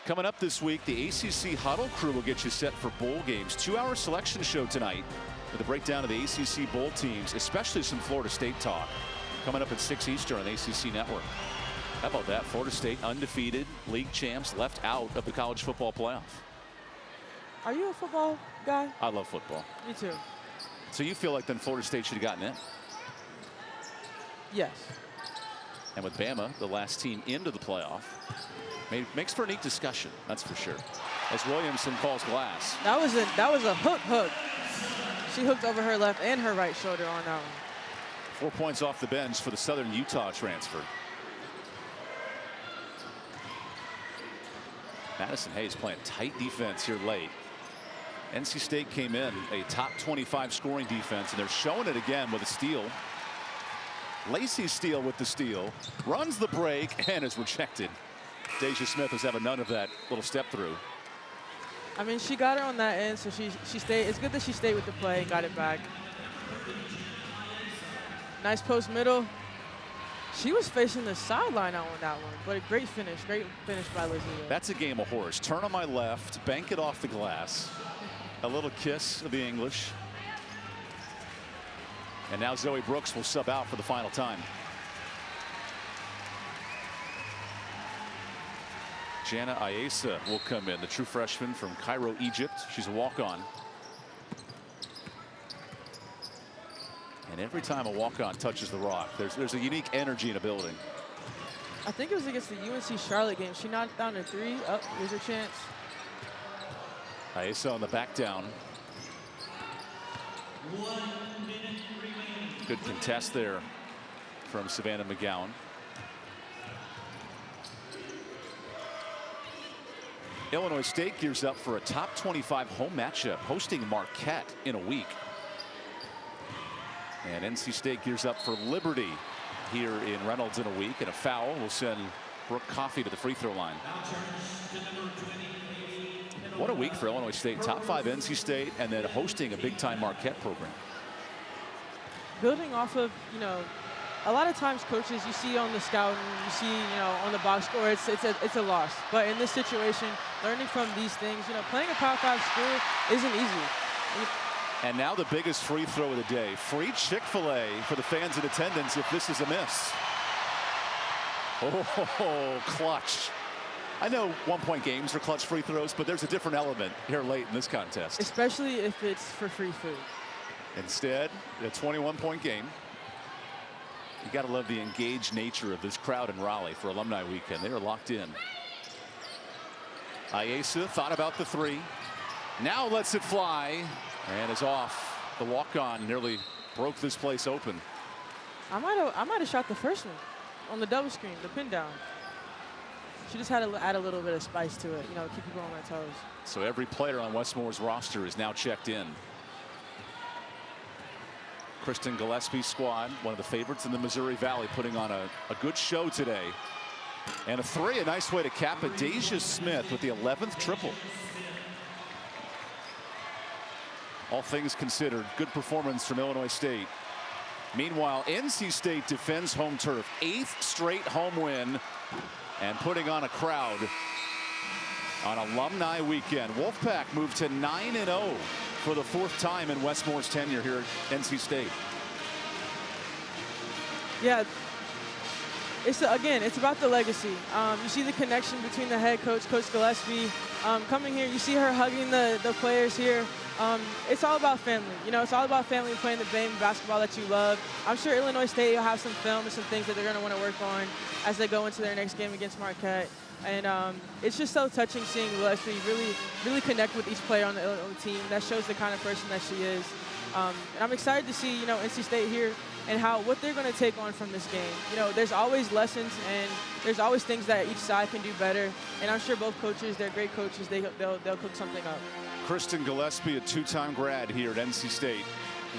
Coming up this week, the ACC Huddle crew will get you set for bowl games. 2-hour selection show tonight with a breakdown of the ACC bowl teams, especially some Florida State talk. Coming up at 6 Eastern on the ACC Network. How about that? Florida State undefeated, league champs, left out of the college football playoff. Are you a football guy? I love football. Me too. So you feel like then Florida State should have gotten in? Yes. And with Bama, the last team into the playoff, makes for a neat discussion, that's for sure. As Williamson calls glass. That was a hook. She hooked over her left and her right shoulder on that one. 4 points off the bench for the Southern Utah transfer. Madison Hayes playing tight defense here late. NC State came in a top 25 scoring defense, and they're showing it again with a steal. Lacey Steele with the steal, runs the break, and is rejected. Deja Smith was having none of that little step through. I mean, she got her on that end, so she stayed. It's good that she stayed with the play, got it back. Nice post middle. She was facing the sideline on that one, but a great finish by Lizzie. That's a game of horse. Turn on my left, bank it off the glass. A little kiss of the English. And now Zoe Brooks will sub out for the final time. Jana Ayesa will come in, the true freshman from Cairo, Egypt. She's a walk-on. And every time a walk-on touches the rock, there's a unique energy in a building. I think it was against the UNC Charlotte game. She knocked down a 3. Oh, here's her chance. Ayesa on the back down. Good contest there from Savannah McGowan. Illinois State gears up for a top 25 home matchup, hosting Marquette in a week. And NC State gears up for Liberty here in Reynolds in a week, and a foul will send Brooke Coffey to the free throw line. What a week for Illinois State. Top 5 NC State, and then hosting a big-time Marquette program. Building off of, a lot of times coaches you see on the scouting, you see, on the box score, it's a loss. But in this situation, learning from these things, playing a Power 5 school isn't easy. And now the biggest free throw of the day. Free Chick-fil-A for the fans in attendance if this is a miss. Oh, clutch. I know 1 point games are clutch free throws, but there's a different element here late in this contest. Especially if it's for free food. Instead, a 21 point game. You got to love the engaged nature of this crowd in Raleigh for Alumni Weekend. They are locked in. Ayesa thought about the 3. Now lets it fly and is off. The walk-on nearly broke this place open. I might have shot the first one on the double screen, the pin down. She just had to add a little bit of spice to it, keep people on their toes. So every player on Westmore's roster is now checked in. Kristen Gillespie's squad, one of the favorites in the Missouri Valley, putting on a good show today. And a 3, a nice way to cap it. Deja Smith with the 11th triple. All things considered, good performance from Illinois State. Meanwhile, NC State defends home turf. 8th straight home win and putting on a crowd on Alumni Weekend. Wolfpack moved to 9-0 for the 4th time in Westmore's tenure here at NC State. Yeah, it's about the legacy. You see the connection between the head coach, Coach Gillespie, coming here. You see her hugging the players here. It's all about family. It's all about family playing the game of basketball that you love. I'm sure Illinois State will have some film and some things that they're going to want to work on as they go into their next game against Marquette. And it's just so touching seeing Leslie really connect with each player on the team. That shows the kind of person that she is. And I'm excited to see, NC State here and what they're going to take on from this game. There's always lessons and there's always things that each side can do better. And I'm sure both coaches, they're great coaches, they'll cook something up. Kristen Gillespie, a two-time grad here at NC State,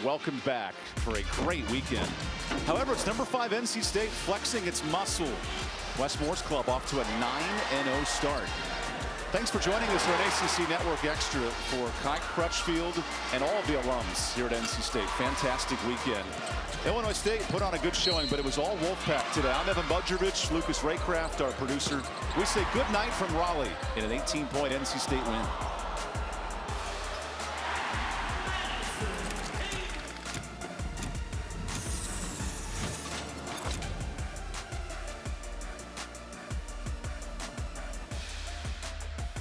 welcomed back for a great weekend. However, it's number 5 NC State flexing its muscle. West Morris Club off to a 9-0 start. Thanks for joining us here on ACC Network Extra for Kai Crutchfield and all of the alums here at NC State. Fantastic weekend. Illinois State put on a good showing, but it was all Wolfpack today. I'm EvanBudrovich, Lucas Raycraft, our producer. We say good night from Raleigh in an 18-point NC State win.